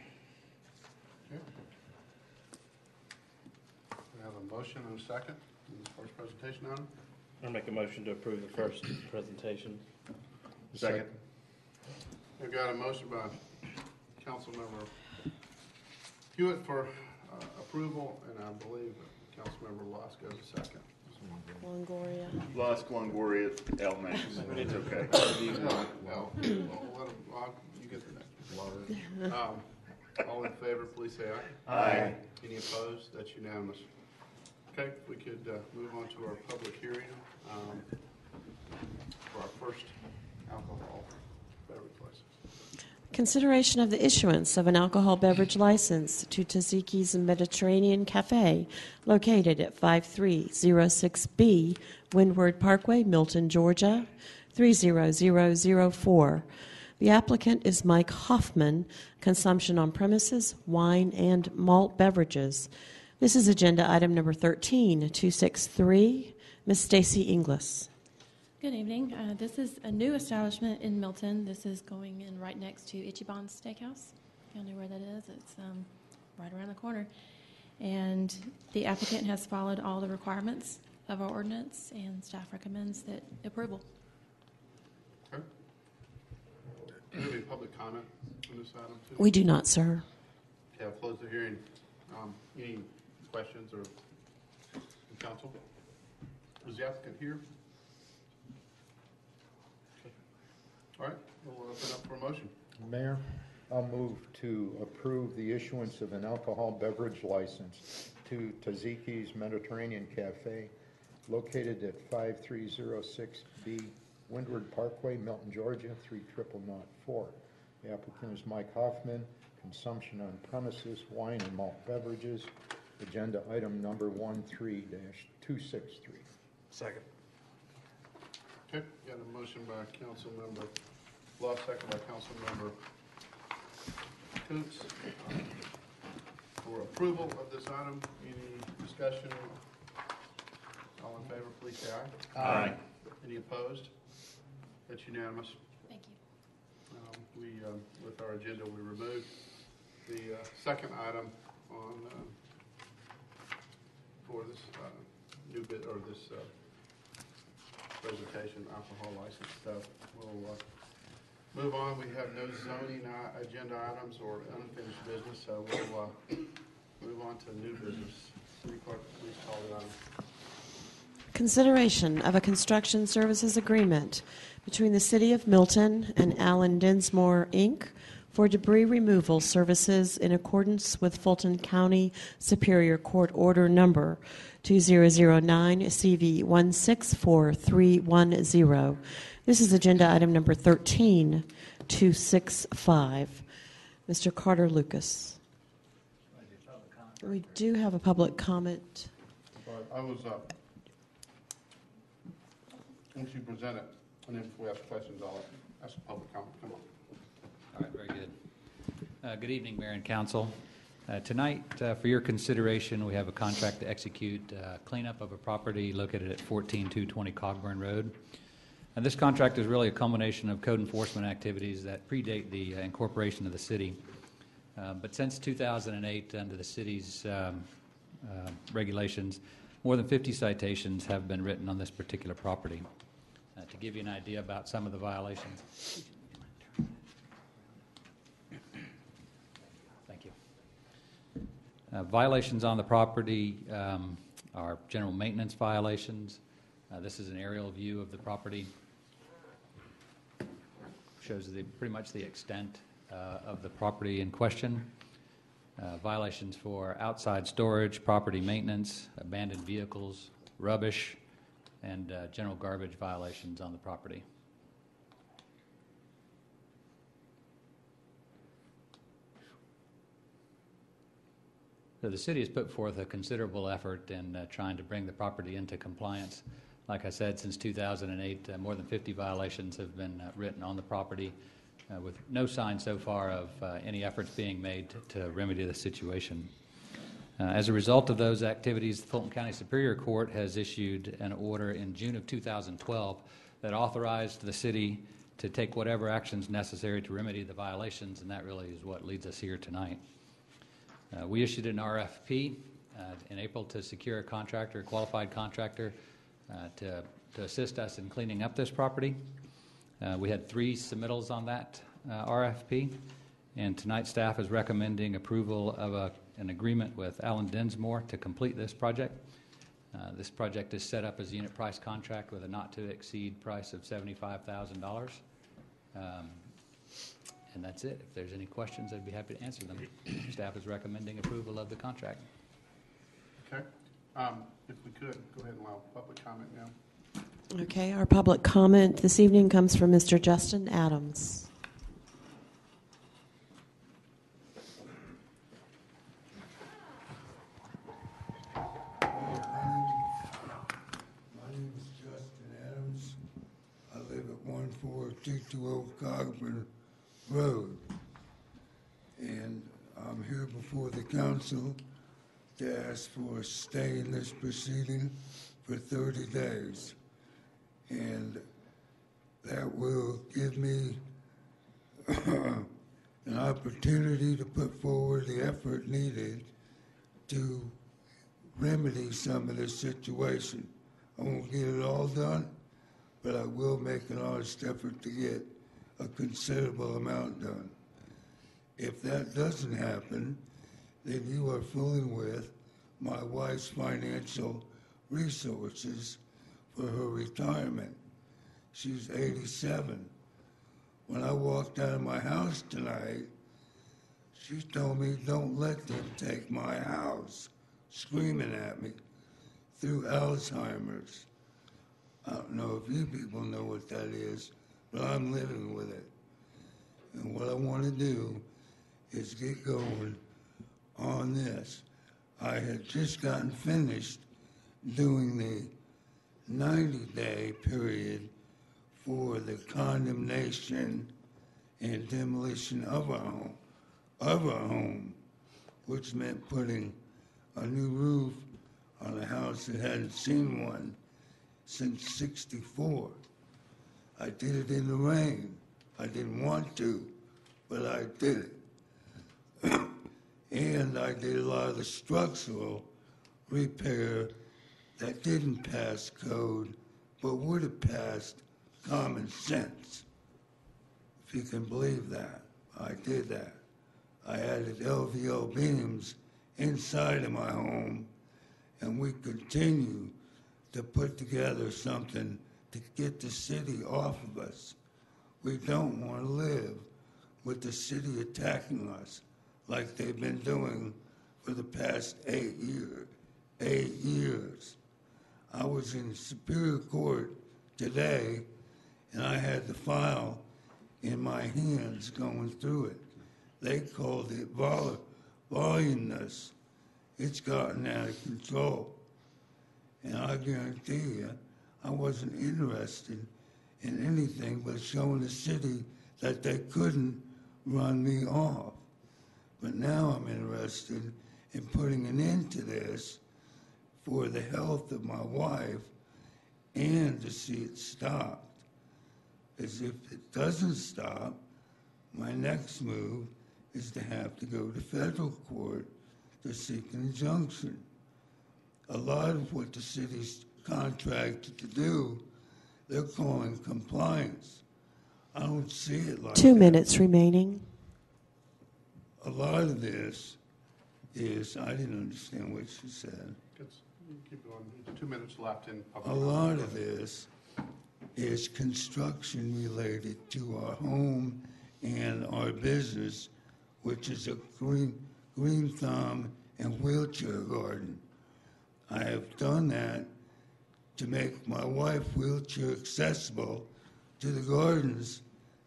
have a motion and a second. First presentation item. I'll make a motion to approve the first presentation. Second. We've got a motion by Councilmember Hewitt for approval, and I believe Councilmember Lusk has a second. Longoria. Lusk, Longoria, L. Max. It's okay. Well, let him, you get the next one. All in favor, please say aye. Aye. Any opposed? That's unanimous. Okay, if we could move on to our public hearing for our first alcohol beverage license. Consideration of the issuance of an alcohol beverage license to Taziki's Mediterranean Cafe located at 5306B Windward Parkway, Milton, Georgia, 30004. The applicant is Mike Hoffman, consumption on premises, wine and malt beverages. This is agenda item number 13263. Ms. Stacy Inglis. Good evening. This is a new establishment in Milton. This is going in right next to Ichiban's Steakhouse. If y'all know where that is, it's right around the corner. And the applicant has followed all the requirements of our ordinance, and staff recommends that approval. Okay. Do you have any public comment on this item, too? We do not, sir. Okay, I'll close the hearing. Any questions or council? Is the applicant here? Okay. All right, we'll open up for a motion. Mayor, I'll move to approve the issuance of an alcohol beverage license to Taziki's Mediterranean Cafe located at 5306B Windward Parkway, Milton, Georgia, 30004. The applicant is Mike Hoffman, consumption on premises, wine and malt beverages, agenda item number 13-263. Second. Okay, got a motion by Councilmember Law, second by Councilmember Coots for approval of this item. Any discussion? All in favor, please say aye. Aye. Any opposed? That's unanimous. Thank you. With our agenda, we removed the second item on for this new bit or this presentation, alcohol license stuff. We'll move on. We have no zoning agenda items or unfinished business, so we'll move on to new business. City Clerk, please call the item. Consideration of a construction services agreement between the City of Milton and Allen Dinsmore, Inc. for debris removal services in accordance with Fulton County Superior Court Order Number 2009 CV 164310. This is agenda item number 13265. Mr. Carter Lucas. We do have a public comment. I was, once you present it, and then if we ask questions, I'll ask a public comment. Come on. All right, very good. Good evening, Mayor and Council. Tonight, for your consideration, we have a contract to execute cleanup of a property located at 14220 Cogburn Road. And this contract is really a culmination of code enforcement activities that predate the incorporation of the city. But since 2008, under the city's regulations, more than 50 citations have been written on this particular property. To give you an idea about some of the violations. Thank you. Violations on the property are general maintenance violations. This is an aerial view of the property. Shows pretty much the extent of the property in question. Violations for outside storage, property maintenance, abandoned vehicles, rubbish, and general garbage violations on the property. So the city has put forth a considerable effort in trying to bring the property into compliance. Like I said, since 2008, more than 50 violations have been written on the property, with no sign so far of any efforts being made to remedy the situation. As a result of those activities, the Fulton County Superior Court has issued an order in June of 2012 that authorized the city to take whatever actions necessary to remedy the violations, and that really is what leads us here tonight. We issued an RFP in April to secure a contractor, a qualified contractor, to assist us in cleaning up this property. We had 3 submittals on that RFP, and tonight staff is recommending approval of an agreement with Alan Dinsmore to complete this project. This project is set up as a unit price contract with a not-to-exceed price of $75,000. And that's it. If there's any questions, I'd be happy to answer them. Staff is recommending approval of the contract. Okay. If we could, go ahead and allow public comment now. Okay, our public comment this evening comes from Mr. Justin Adams. My name is Justin Adams. I live at 14220 Cogburn Road. And I'm here before the council to ask for a stay in this proceeding for 30 days. And that will give me an opportunity to put forward the effort needed to remedy some of this situation. I won't get it all done, but I will make an honest effort to get a considerable amount done. If that doesn't happen, then you are fooling with my wife's financial resources for her retirement. She's 87. When I walked out of my house tonight, she told me, "Don't let them take my house," screaming at me through Alzheimer's. I don't know if you people know what that is, but I'm living with it. And what I want to do is get going on this. I had just gotten finished doing the 90-day period for the condemnation and demolition of our home, which meant putting a new roof on a house that hadn't seen one since '64. I did it in the rain. I didn't want to, but I did it. And I did a lot of the structural repair that didn't pass code, but would have passed common sense. If you can believe that, I did that. I added LVL beams inside of my home, and we continue to put together something to get the city off of us. We don't want to live with the city attacking us like they've been doing for the past 8 years. I was in Superior Court today, and I had the file in my hands going through it. They called it voluminous. It's gotten out of control. And I guarantee you, I wasn't interested in anything but showing the city that they couldn't run me off. But now I'm interested in putting an end to this for the health of my wife and to see it stopped. As if it doesn't stop, my next move is to have to go to federal court to seek an injunction. A lot of what the city's contracted to do, they're calling compliance. I don't see it like 2 that. minutes remaining. A lot of this is, I didn't understand what you said. Keep going. There's 2 minutes left in public. A lot of this is construction related to our home and our business, which is a green thumb and wheelchair garden. I have done that to make my wife wheelchair accessible to the gardens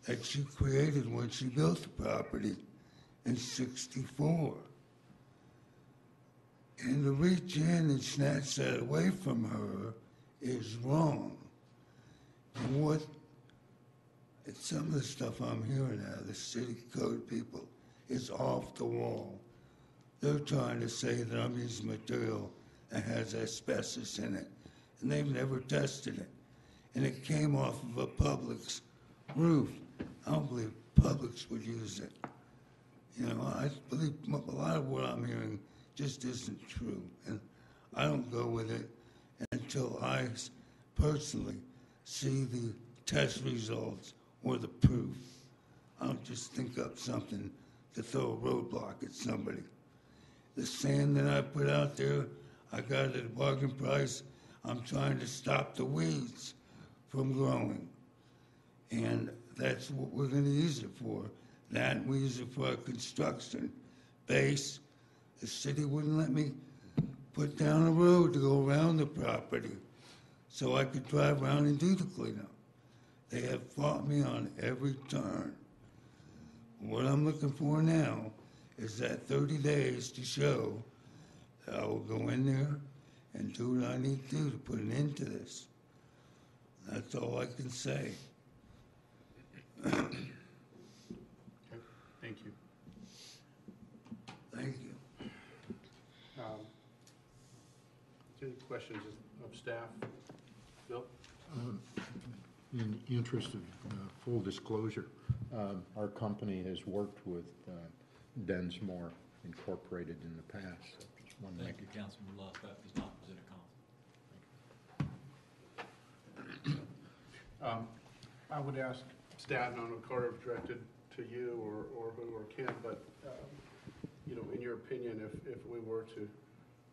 that she created when she built the property in '64. And to reach in and snatch that away from her is wrong. And some of the stuff I'm hearing out of the city code people is off the wall. They're trying to say that I'm using material that has asbestos in it, and they've never tested it. And it came off of a Publix roof. I don't believe Publix would use it. You know, I believe a lot of what I'm hearing just isn't true. And I don't go with it until I personally see the test results or the proof. I don't just think up something to throw a roadblock at somebody. The sand that I put out there, I got it at a bargain price. I'm trying to stop the weeds from growing. And that's what we're going to use it for. That we use it for our construction base. The city wouldn't let me put down a road to go around the property so I could drive around and do the cleanup. They have fought me on every turn. What I'm looking for now is that 30 days to show that I will go in there and do what I need to do to put an end to this. That's all I can say. Okay, thank you. Thank you. Any questions of staff? Bill? In the interest of full disclosure, our company has worked with Densmore Incorporated in the past. Just wanted to Thank you, Councilman Lockhart, does not present a conflict. I would ask staff, and I know Carter directed to you or who or Ken, but you know, in your opinion, if we were to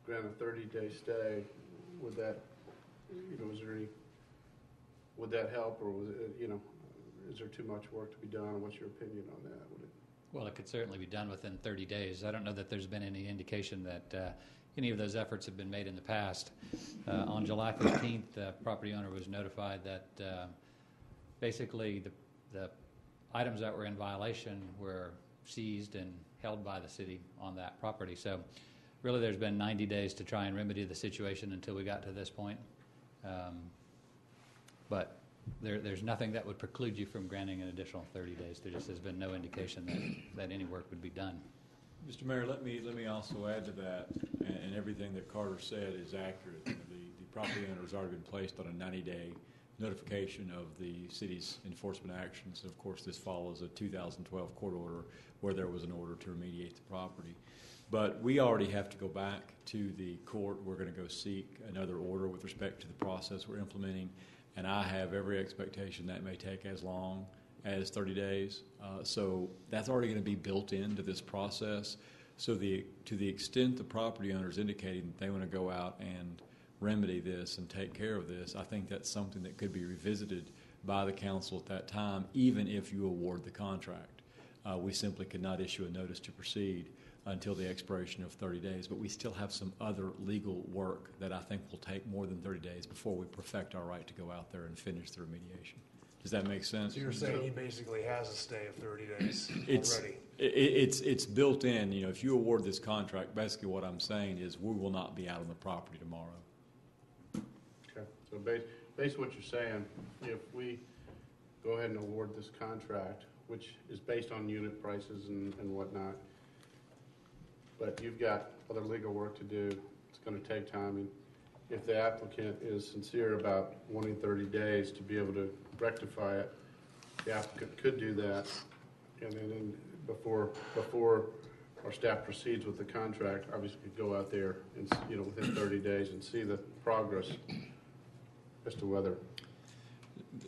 grant a 30-day stay, would that, you know, is there any, would that help, or was it, you know, is there too much work to be done? What's your opinion on that? Would it? Well, it could certainly be done within 30 days. I don't know that there's been any indication that any of those efforts have been made in the past. On July 15th, the property owner was notified that basically the items that were in violation were seized and held by the city on that property. So really there's been 90 days to try and remedy the situation until we got to this point. But there's nothing that would preclude you from granting an additional 30 days. There just has been no indication that any work would be done. Mr. Mayor, let me also add to that, and everything that Carter said is accurate. The property owner has already been placed on a 90-day notification of the city's enforcement actions. Of course, this follows a 2012 court order where there was an order to remediate the property. But we already have to go back to the court. We're going to go seek another order with respect to the process we're implementing, and I have every expectation that may take as long as 30 days. So that's already going to be built into this process. So to the extent the property owner is indicating that they want to go out and remedy this and take care of this, I think that's something that could be revisited by the council at that time, even if you award the contract. We simply could not issue a notice to proceed until the expiration of 30 days, but we still have some other legal work that I think will take more than 30 days before we perfect our right to go out there and finish the remediation. Does that make sense? So you're saying he basically has a stay of 30 days already? It's built in. You know, if you award this contract, basically what I'm saying is we will not be out on the property tomorrow. Okay, so based on what you're saying, if we go ahead and award this contract, which is based on unit prices and whatnot, but you've got other legal work to do, it's going to take time, and if the applicant is sincere about wanting 30 days to be able to rectify it, the applicant could do that, and then before our staff proceeds with the contract, obviously could go out there and, you know, within 30 days and see the progress as to whether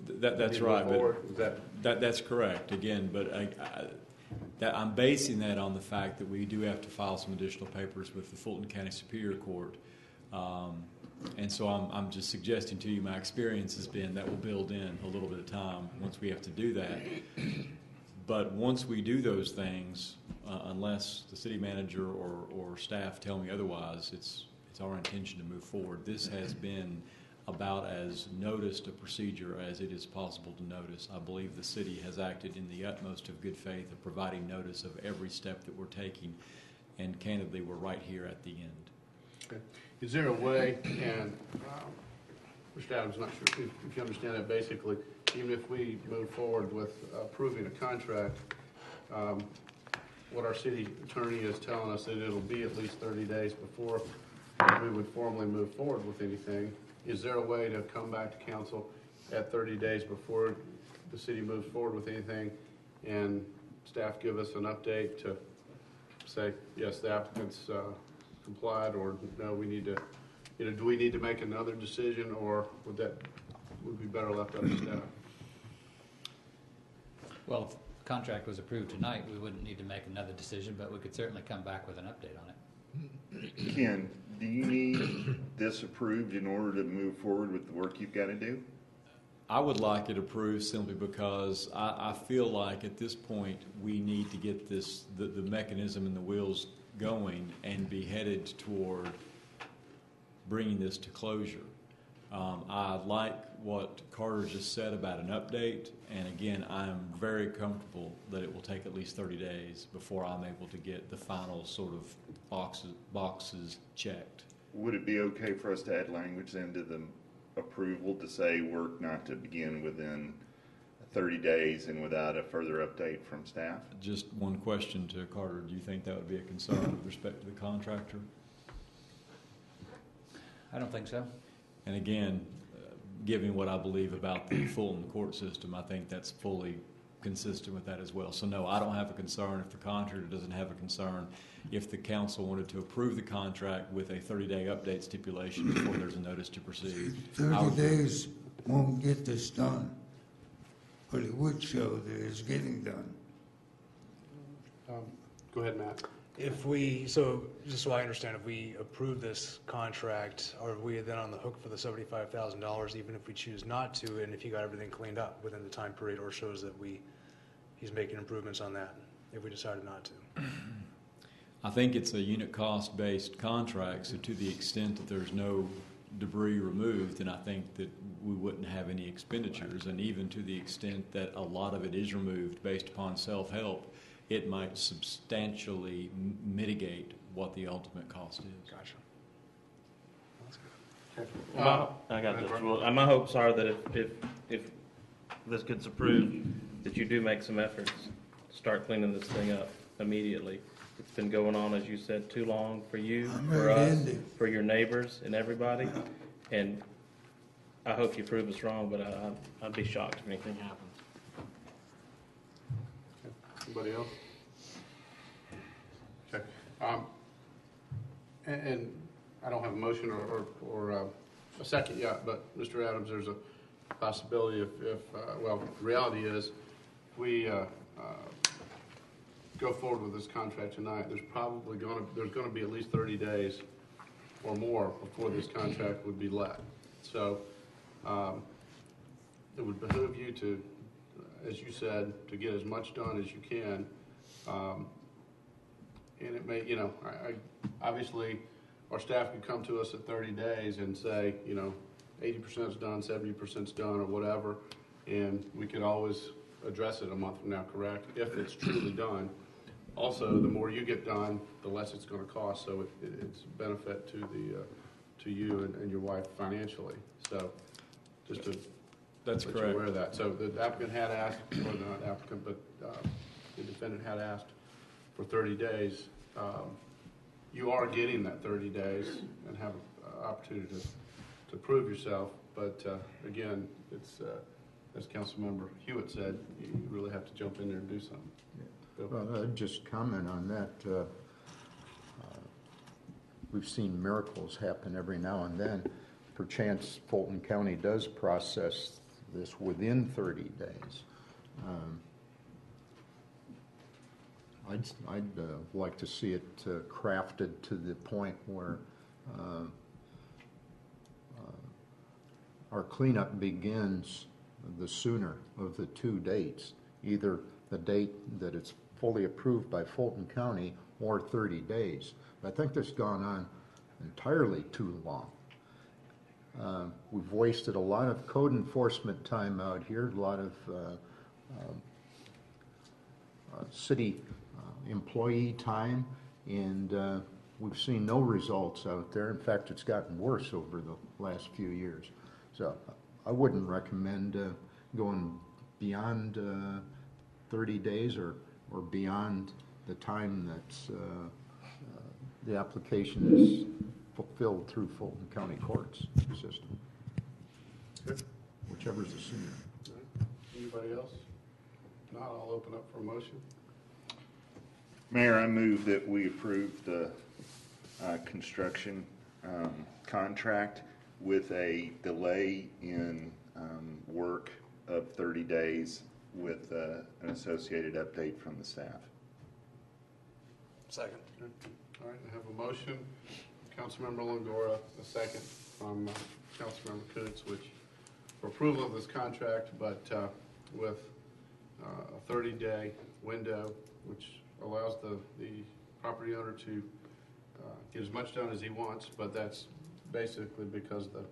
that's right. But that's correct. Again, but I'm basing that on the fact that we do have to file some additional papers with the Fulton County Superior Court. And so I'm just suggesting to you, my experience has been that will build in a little bit of time once we have to do that. But once we do those things, unless the city manager or staff tell me otherwise, it's our intention to move forward. This has been about as noticed a procedure as it is possible to notice. I believe the city has acted in the utmost of good faith of providing notice of every step that we're taking, and candidly, we're right here at the end. Okay. Is there a way, and Mr. Adams, I'm not sure if you understand that, basically, even if we move forward with approving a contract, what our city attorney is telling us that it'll be at least 30 days before we would formally move forward with anything. Is there a way to come back to council at 30 days before the city moves forward with anything and staff give us an update to say, yes, the applicant's complied, or no, we need to, do we need to make another decision, or would be better left up to staff? Well, if the contract was approved tonight, we wouldn't need to make another decision, but we could certainly come back with an update on it. Ken, do you need this approved in order to move forward with the work you've got to do? I would like it approved simply because I feel like at this point we need to get this the mechanism and the wheels going and be headed toward bringing this to closure. I like what Carter just said about an update, and again, I'm very comfortable that it will take at least 30 days before I'm able to get the final sort of boxes checked. Would it be okay for us to add language into the approval to say work not to begin within 30 days and without a further update from staff? Just one question to Carter. Do you think that would be a concern with respect to the contractor? I don't think so. And again, given what I believe about the Fulton court system, I think that's fully consistent with that as well. So no, I don't have a concern if the contractor doesn't have a concern. If the council wanted to approve the contract with a 30-day update stipulation before there's a notice to proceed. 30 days won't get this done, but it would show that it's getting done. Go ahead, Matt. So just so I understand, if we approve this contract, are we then on the hook for the $75,000 even if we choose not to, and if he got everything cleaned up within the time period, or shows that he's making improvements on that if we decided not to? I think it's a unit cost based contract, so to the extent that there's no debris removed, then I think that we wouldn't have any expenditures, and even to the extent that a lot of it is removed based upon self-help, it might substantially mitigate what the ultimate cost is. Gotcha. I got this. Well, my hopes are that if this gets approved, that you do make some efforts to start cleaning this thing up immediately. It's been going on, as you said, too long for you, for us, for your neighbors and everybody. And I hope you prove us wrong, but I'd be shocked if anything happens. Anybody else? Okay. And I don't have a motion or a second yet, but Mr. Adams, there's a possibility well, the reality is we go forward with this contract tonight, there's probably going to be at least 30 days or more before this contract would be let. So it would behoove you to, as you said, to get as much done as you can. And it may, obviously our staff could come to us at 30 days and say, 80% is done, 70% is done, or whatever, and we could always address it a month from now, correct? If it's truly done. Also, the more you get done, the less it's going to cost, so it's a benefit to you and your wife financially. So, just to That's let correct. you aware of that. So the applicant had asked, or not applicant, but the defendant had asked for 30 days. You are getting that 30 days and have an opportunity to prove yourself. But again, it's as Councilmember Hewitt said, you really have to jump in there and do something. Well, I'd just comment on that. We've seen miracles happen every now and then. Perchance Fulton County does process this within 30 days. I'd like to see it crafted to the point where our cleanup begins the sooner of the two dates, either the date that it's fully approved by Fulton County or 30 days. I think this has gone on entirely too long. We've wasted a lot of code enforcement time out here, a lot of city employee time, and we've seen no results out there. In fact, it's gotten worse over the last few years. So I wouldn't recommend going beyond 30 days or beyond the time that's the application is fulfilled through Fulton County Courts system. Good. Whichever's the sooner. Anybody else? Not, I'll open up for a motion. Mayor, I move that we approve the construction contract with a delay in work of 30 days with an associated update from the staff. Second. All right, I have a motion, Councilmember Langora, a second from Councilmember Coons, which for approval of this contract, but with a 30-day window, which allows the property owner to get as much done as he wants, but that's basically because the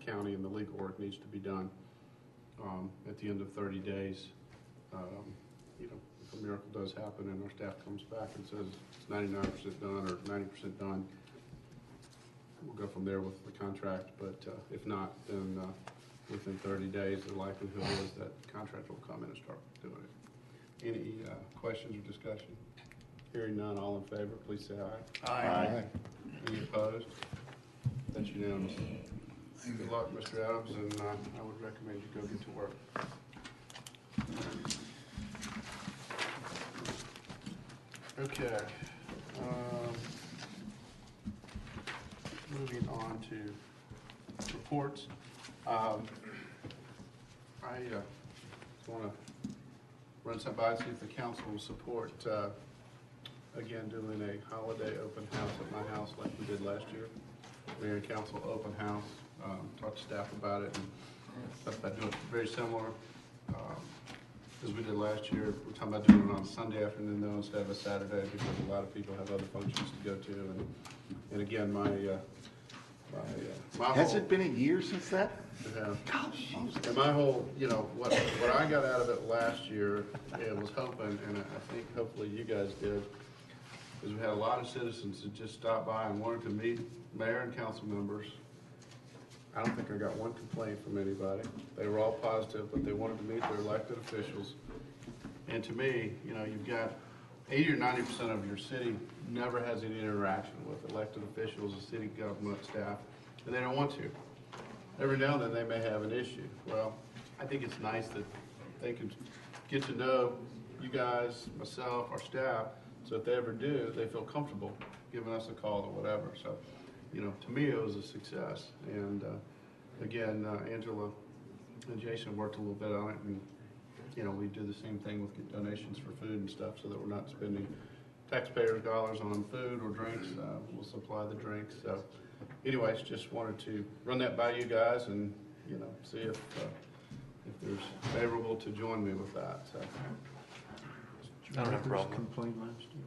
county and the legal work needs to be done at the end of 30 days. You know, if a miracle does happen and our staff comes back and says it's 99% done or 90% done, we'll go from there with the contract, but if not, then within 30 days, the likelihood is that the contractor will come in and start doing it. Any questions or discussion? Hearing none, all in favor, please say aye. Aye. Any opposed? That's unanimous. Good luck, Mr. Adams, and I would recommend you go get to work. Okay. Moving on to reports. I want to run some by and see if the council will support, again, doing a holiday open house at my house like we did last year. Mayor and council open house. Talked to staff about it and stuff about doing it very similar as we did last year. We're talking about doing it on Sunday afternoon though instead of a Saturday because a lot of people have other functions to go to. And again, my Has whole, it been a year since that? and my whole, you know, what I got out of it last year and was hoping, and I think hopefully you guys did, is we had a lot of citizens that just stopped by and wanted to meet mayor and council members. I don't think I got one complaint from anybody. They were all positive, but they wanted to meet their elected officials. And to me, you know, you've got 80 or 90% of your city never has any interaction with elected officials, the city government staff, and they don't want to. Every now and then they may have an issue. Well, I think it's nice that they can get to know you guys, myself, our staff, so if they ever do, they feel comfortable giving us a call or whatever. So, you know, to me it was a success. And again, Angela and Jason worked a little bit on it, and you know, we do the same thing with donations for food and stuff so that we're not spending taxpayers' dollars on food or drinks. We'll supply the drinks. So anyways, just wanted to run that by you guys and, you know, see if there's favorable to join me with that. So. I don't have a problem. Complained last year,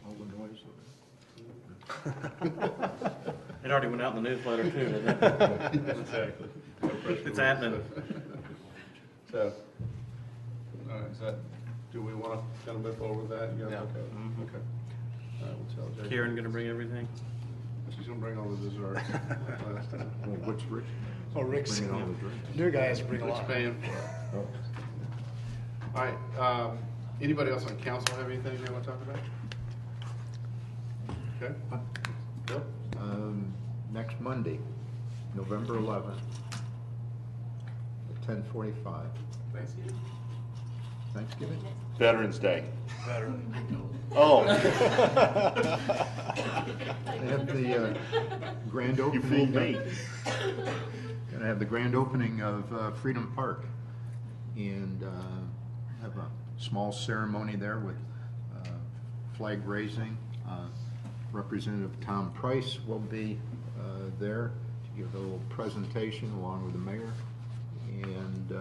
all the noise of it. It already went out in the newsletter too, didn't it? Exactly. It's happening. So, all right, is that, do we want to kind of move forward with that? You guys Yeah. okay? Mhm. Okay. All right, we'll tell Jay. Karen gonna bring everything? She's going to bring all the desserts. Last time. Well, what's Rich? Oh, Rick's, Bringing all the drinks. new guy has to bring a Rick's lot. paying for it. All right, anybody else on council have anything they want to talk about? Okay. Bill? Next Monday, November 11th, at 10:45. Thanksgiving. Thanksgiving? Veterans Day. Veteran. Oh. They have the grand You opening. fooled me. Gonna have the grand opening of Freedom Park, and have a small ceremony there with flag raising. Representative Tom Price will be there to give a little presentation along with the mayor, and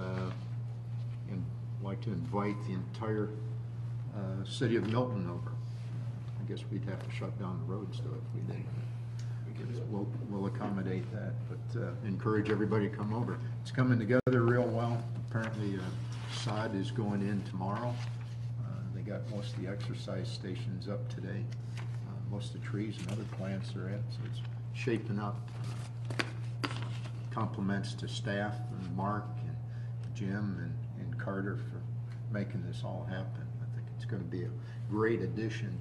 like to invite the entire City of Milton over. I guess we'd have to shut down the roads though if we didn't. We'll accommodate that, but encourage everybody to come over. It's coming together real well. Apparently sod is going in tomorrow. They got most of the exercise stations up today. Most of the trees and other plants are in, so it's shaping up. Compliments to staff and Mark and Jim and Carter for making this all happen. I think it's going to be a great addition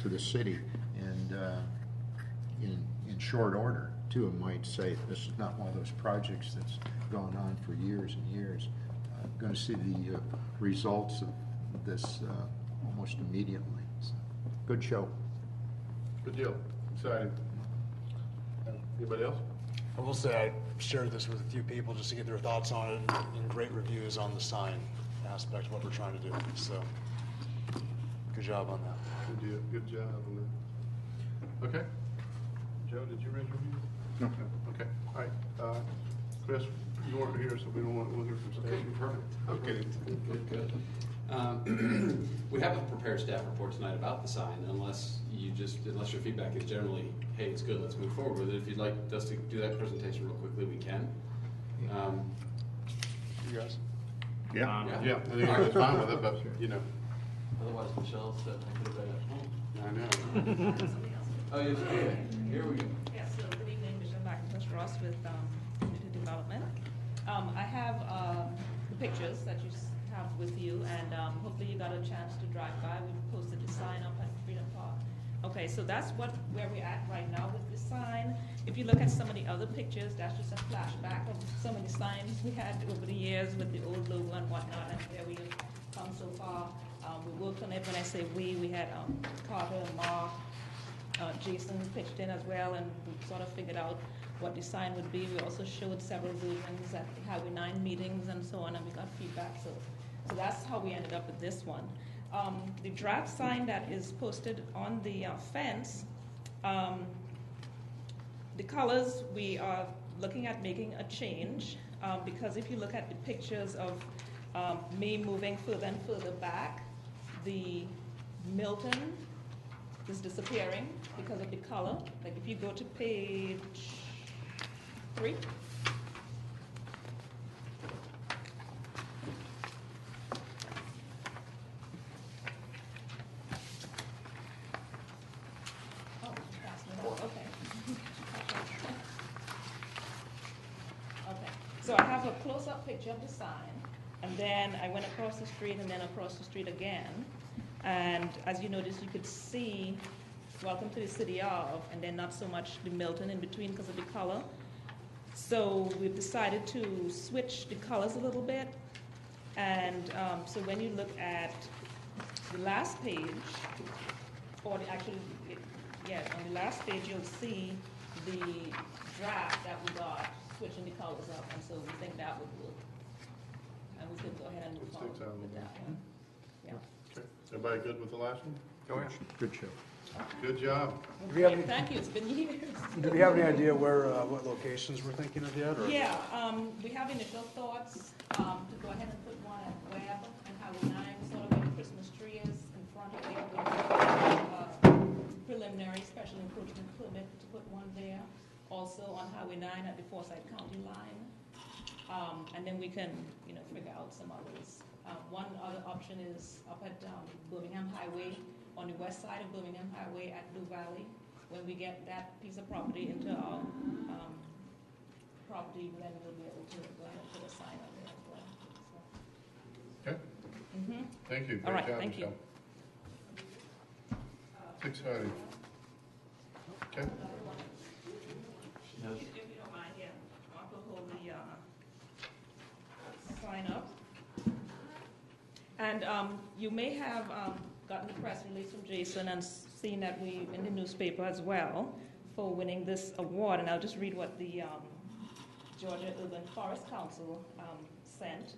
to the city, and in short order too. I might say this is not one of those projects that's gone on for years and years. Going to see the results of this almost immediately. So, good show. Good deal. Exciting. Anybody else? I will say I shared this with a few people just to get their thoughts on it, and great reviews on the sign aspect of what we're trying to do. So, good job on that. Good deal. Good job on that. Okay. Joe, did you raise your hand? No. Okay. All right. Chris, you weren't here, so we don't want to hear from Stacy. Perfect. Okay. Good. We haven't prepared staff report tonight about the sign unless your feedback is generally, hey, it's good, let's move forward with it. If you'd like us to do that presentation real quickly, we can. You guys? Yeah. Yeah. I think I was fine with it, but Otherwise, Michelle said I could have been at home. I know. Oh, yes, okay. Here we go. Yes, so good evening, Michelle McIntosh Ross with Community Development. I have the pictures that you have with you, and hopefully you got a chance to drive by. We posted the sign up at Freedom Park. Okay, so that's where we're at right now with the sign. If you look at some of the other pictures, that's just a flashback of some of the signs we had over the years with the old logo and whatnot, and where we have come so far. We worked on it. When I say we had Carter and Mark, Jason pitched in as well, and we sort of figured out what the sign would be. We also showed several versions at the Highway 9 meetings and so on, and we got feedback. So that's how we ended up with this one. The draft sign that is posted on the fence, the colors, we are looking at making a change because if you look at the pictures of me moving further and further back, the Milton is disappearing because of the color. Like if you go to page 3. So I have a close-up picture of the sign, and then I went across the street and then across the street again. And as you notice, you could see welcome to the City of, and then not so much the Milton in between because of the color. So we've decided to switch the colors a little bit. And so when you look at the last page, or on the last page, you'll see the draft that we got, switching the colors up, and so we think that would work. And we could go ahead and move forward with that one. Yeah. Okay. Everybody good with the last one? Go ahead. Good show. Good job. Okay, thank you. It's been years. Do we have any idea where, what locations we're thinking of yet? Or? Yeah, we have initial thoughts to go ahead and put one at Webb and Highway 9, sort of where the Christmas tree is in front of there. Preliminary special encroachment permit to put one there. Also on Highway 9 at the Forsyth County line. And then we can, figure out some others. One other option is up at Birmingham Highway, on the west side of Birmingham Highway at Blue Valley. When we get that piece of property into our property, then we'll be able to go ahead and put a sign up there as well. So. Okay. Thank you. All Great right, job, thank you. Michelle. Exciting. Okay. If you don't mind, yeah, I'll hold the sign up. And you may have gotten the press release from Jason and seen that we in the newspaper as well for winning this award. And I'll just read what the Georgia Urban Forest Council sent.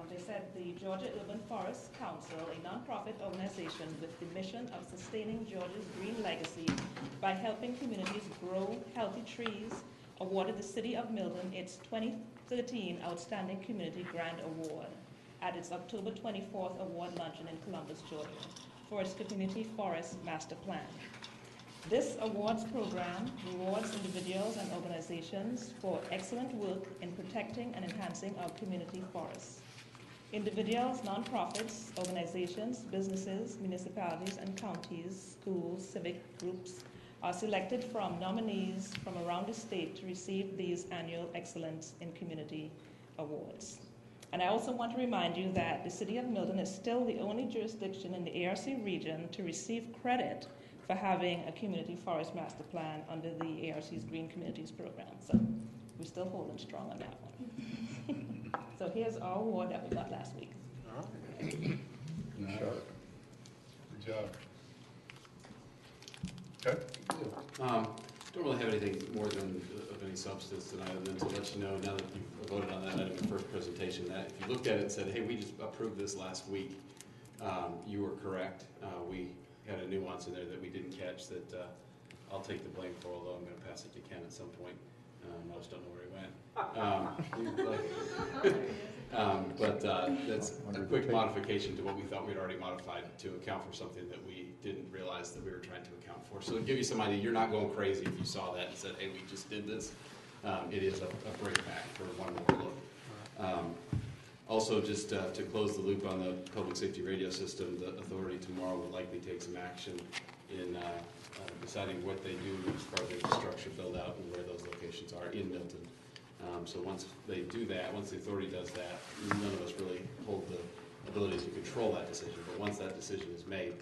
They said the Georgia Urban Forest Council, a nonprofit organization with the mission of sustaining Georgia's green legacy by helping communities grow healthy trees, awarded the City of Milton its 2013 Outstanding Community Grant Award at its October 24th award luncheon in Columbus, Georgia, for its Community Forest Master Plan. This awards program rewards individuals and organizations for excellent work in protecting and enhancing our community forests. Individuals, nonprofits, organizations, businesses, municipalities, and counties, schools, civic groups are selected from nominees from around the state to receive these annual Excellence in Community Awards. And I also want to remind you that the City of Milton is still the only jurisdiction in the ARC region to receive credit for having a community forest master plan under the ARC's Green Communities program. So we're still holding strong on that one. So here's our award that we got last week. All right. Good job. Okay. Don't really have anything more than of any substance tonight, other than to let you know, now that you've voted on that item in the first presentation, that if you looked at it and said, hey, we just approved this last week, you were correct. We had a nuance in there that we didn't catch that I'll take the blame for, although I'm going to pass it to Ken at some point. I just don't know where he went. But that's a quick modification to what we thought we'd already modified to account for something that we didn't realize that we were trying to account for. So to give you some idea, you're not going crazy if you saw that and said, hey, we just did this. It is a bring back for one more look. Also, just to close the loop on the public safety radio system, the authority tomorrow will likely take some action in deciding what they do as part of the infrastructure build out and where those locations are in Milton. So once they do that, once the authority does that, none of us really hold the ability to control that decision. But once that decision is made,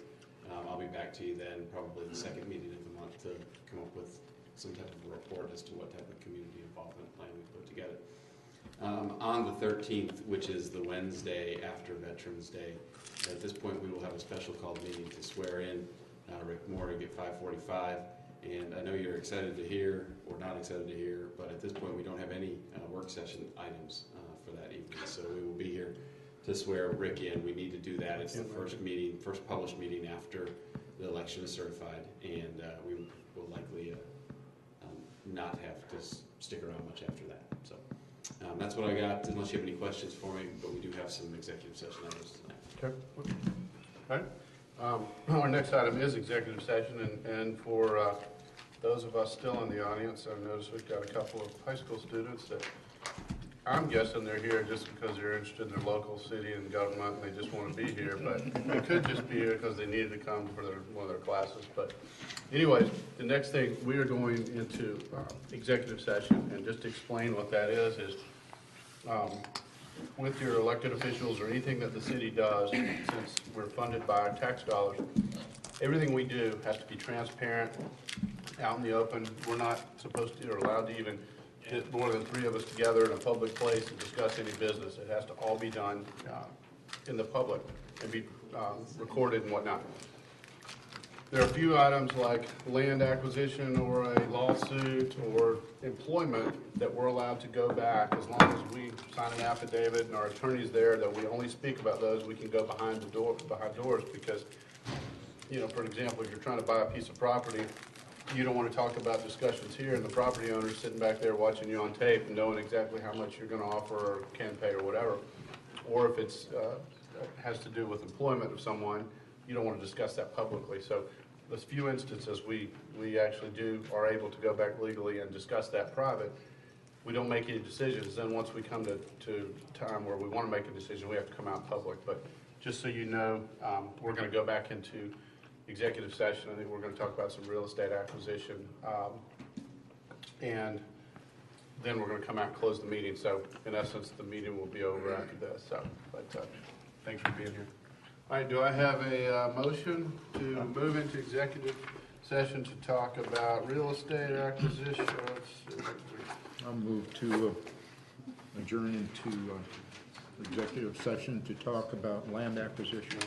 I'll be back to you then, probably the second meeting of the month, to come up with some type of a report as to what type of community involvement plan we put together. On the 13th, which is the Wednesday after Veterans Day, at this point we will have a special called meeting to swear in Rick Morrig at 5:45. And I know you're excited to hear, or not excited to hear, but at this point we don't have any work session items for that evening. So we will be here to swear Rick in. We need to do that. It's the first meeting, first published meeting after the election is certified, and we will likely not have to stick around much after that. So that's what I got, unless you have any questions for me, but we do have some executive session items tonight. Okay. All right. Our next item is executive session, and for those of us still in the audience, I've noticed we've got a couple of high school students that I'm guessing they're here just because they're interested in their local city and government and they just want to be here, but they could just be here because they needed to come for one of their classes. But anyways, the next thing, we are going into executive session, and just to explain what that is with your elected officials or anything that the city does, since we're funded by tax dollars, everything we do has to be transparent, out in the open. We're not supposed to or allowed to even get more than 3 of us together in a public place to discuss any business. It has to all be done in the public and be recorded and whatnot. There are a few items like land acquisition or a lawsuit or employment that we're allowed to go back as long as we sign an affidavit and our attorney's there that we only speak about those. We can go behind doors because, you know, for example, if you're trying to buy a piece of property, you don't want to talk about discussions here, and the property owner's sitting back there watching you on tape and knowing exactly how much you're going to offer or can pay or whatever. Or if it's has to do with employment of someone, you don't want to discuss that publicly. So those few instances we actually are able to go back legally and discuss that private. We don't make any decisions. Then once we come to time where we want to make a decision, we have to come out public. But just so you know, we're going to go back into executive session. I think we're going to talk about some real estate acquisition, and then we're going to come out and close the meeting. So in essence, the meeting will be over after this. So, but thanks for being here. All right, do I have a motion to move into executive session to talk about real estate acquisition? I'll move to adjourn into executive session to talk about land acquisition.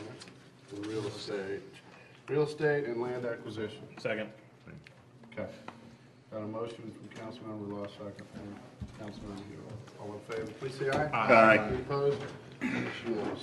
Real estate and land acquisition. Second. Okay. Got a motion from Councilmember Law, second from Councilmember Hill. All in favor, please say aye. Aye. Any opposed? Motion unanimous.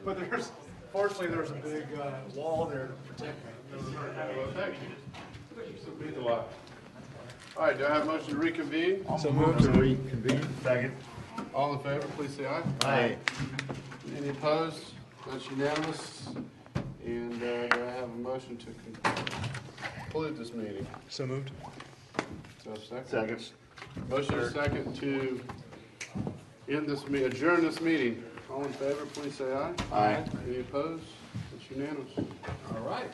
But fortunately, there's a big wall there to protect me. All right, do I have a motion to reconvene? So moved. To reconvene? Second. All in favor, please say aye. Aye. Any opposed? That's unanimous. And do I have a motion to conclude this meeting? So moved. So second? Second. Motion is second to end this, adjourn this meeting. All in favor, please say aye. Aye. Any opposed? It's unanimous. All right.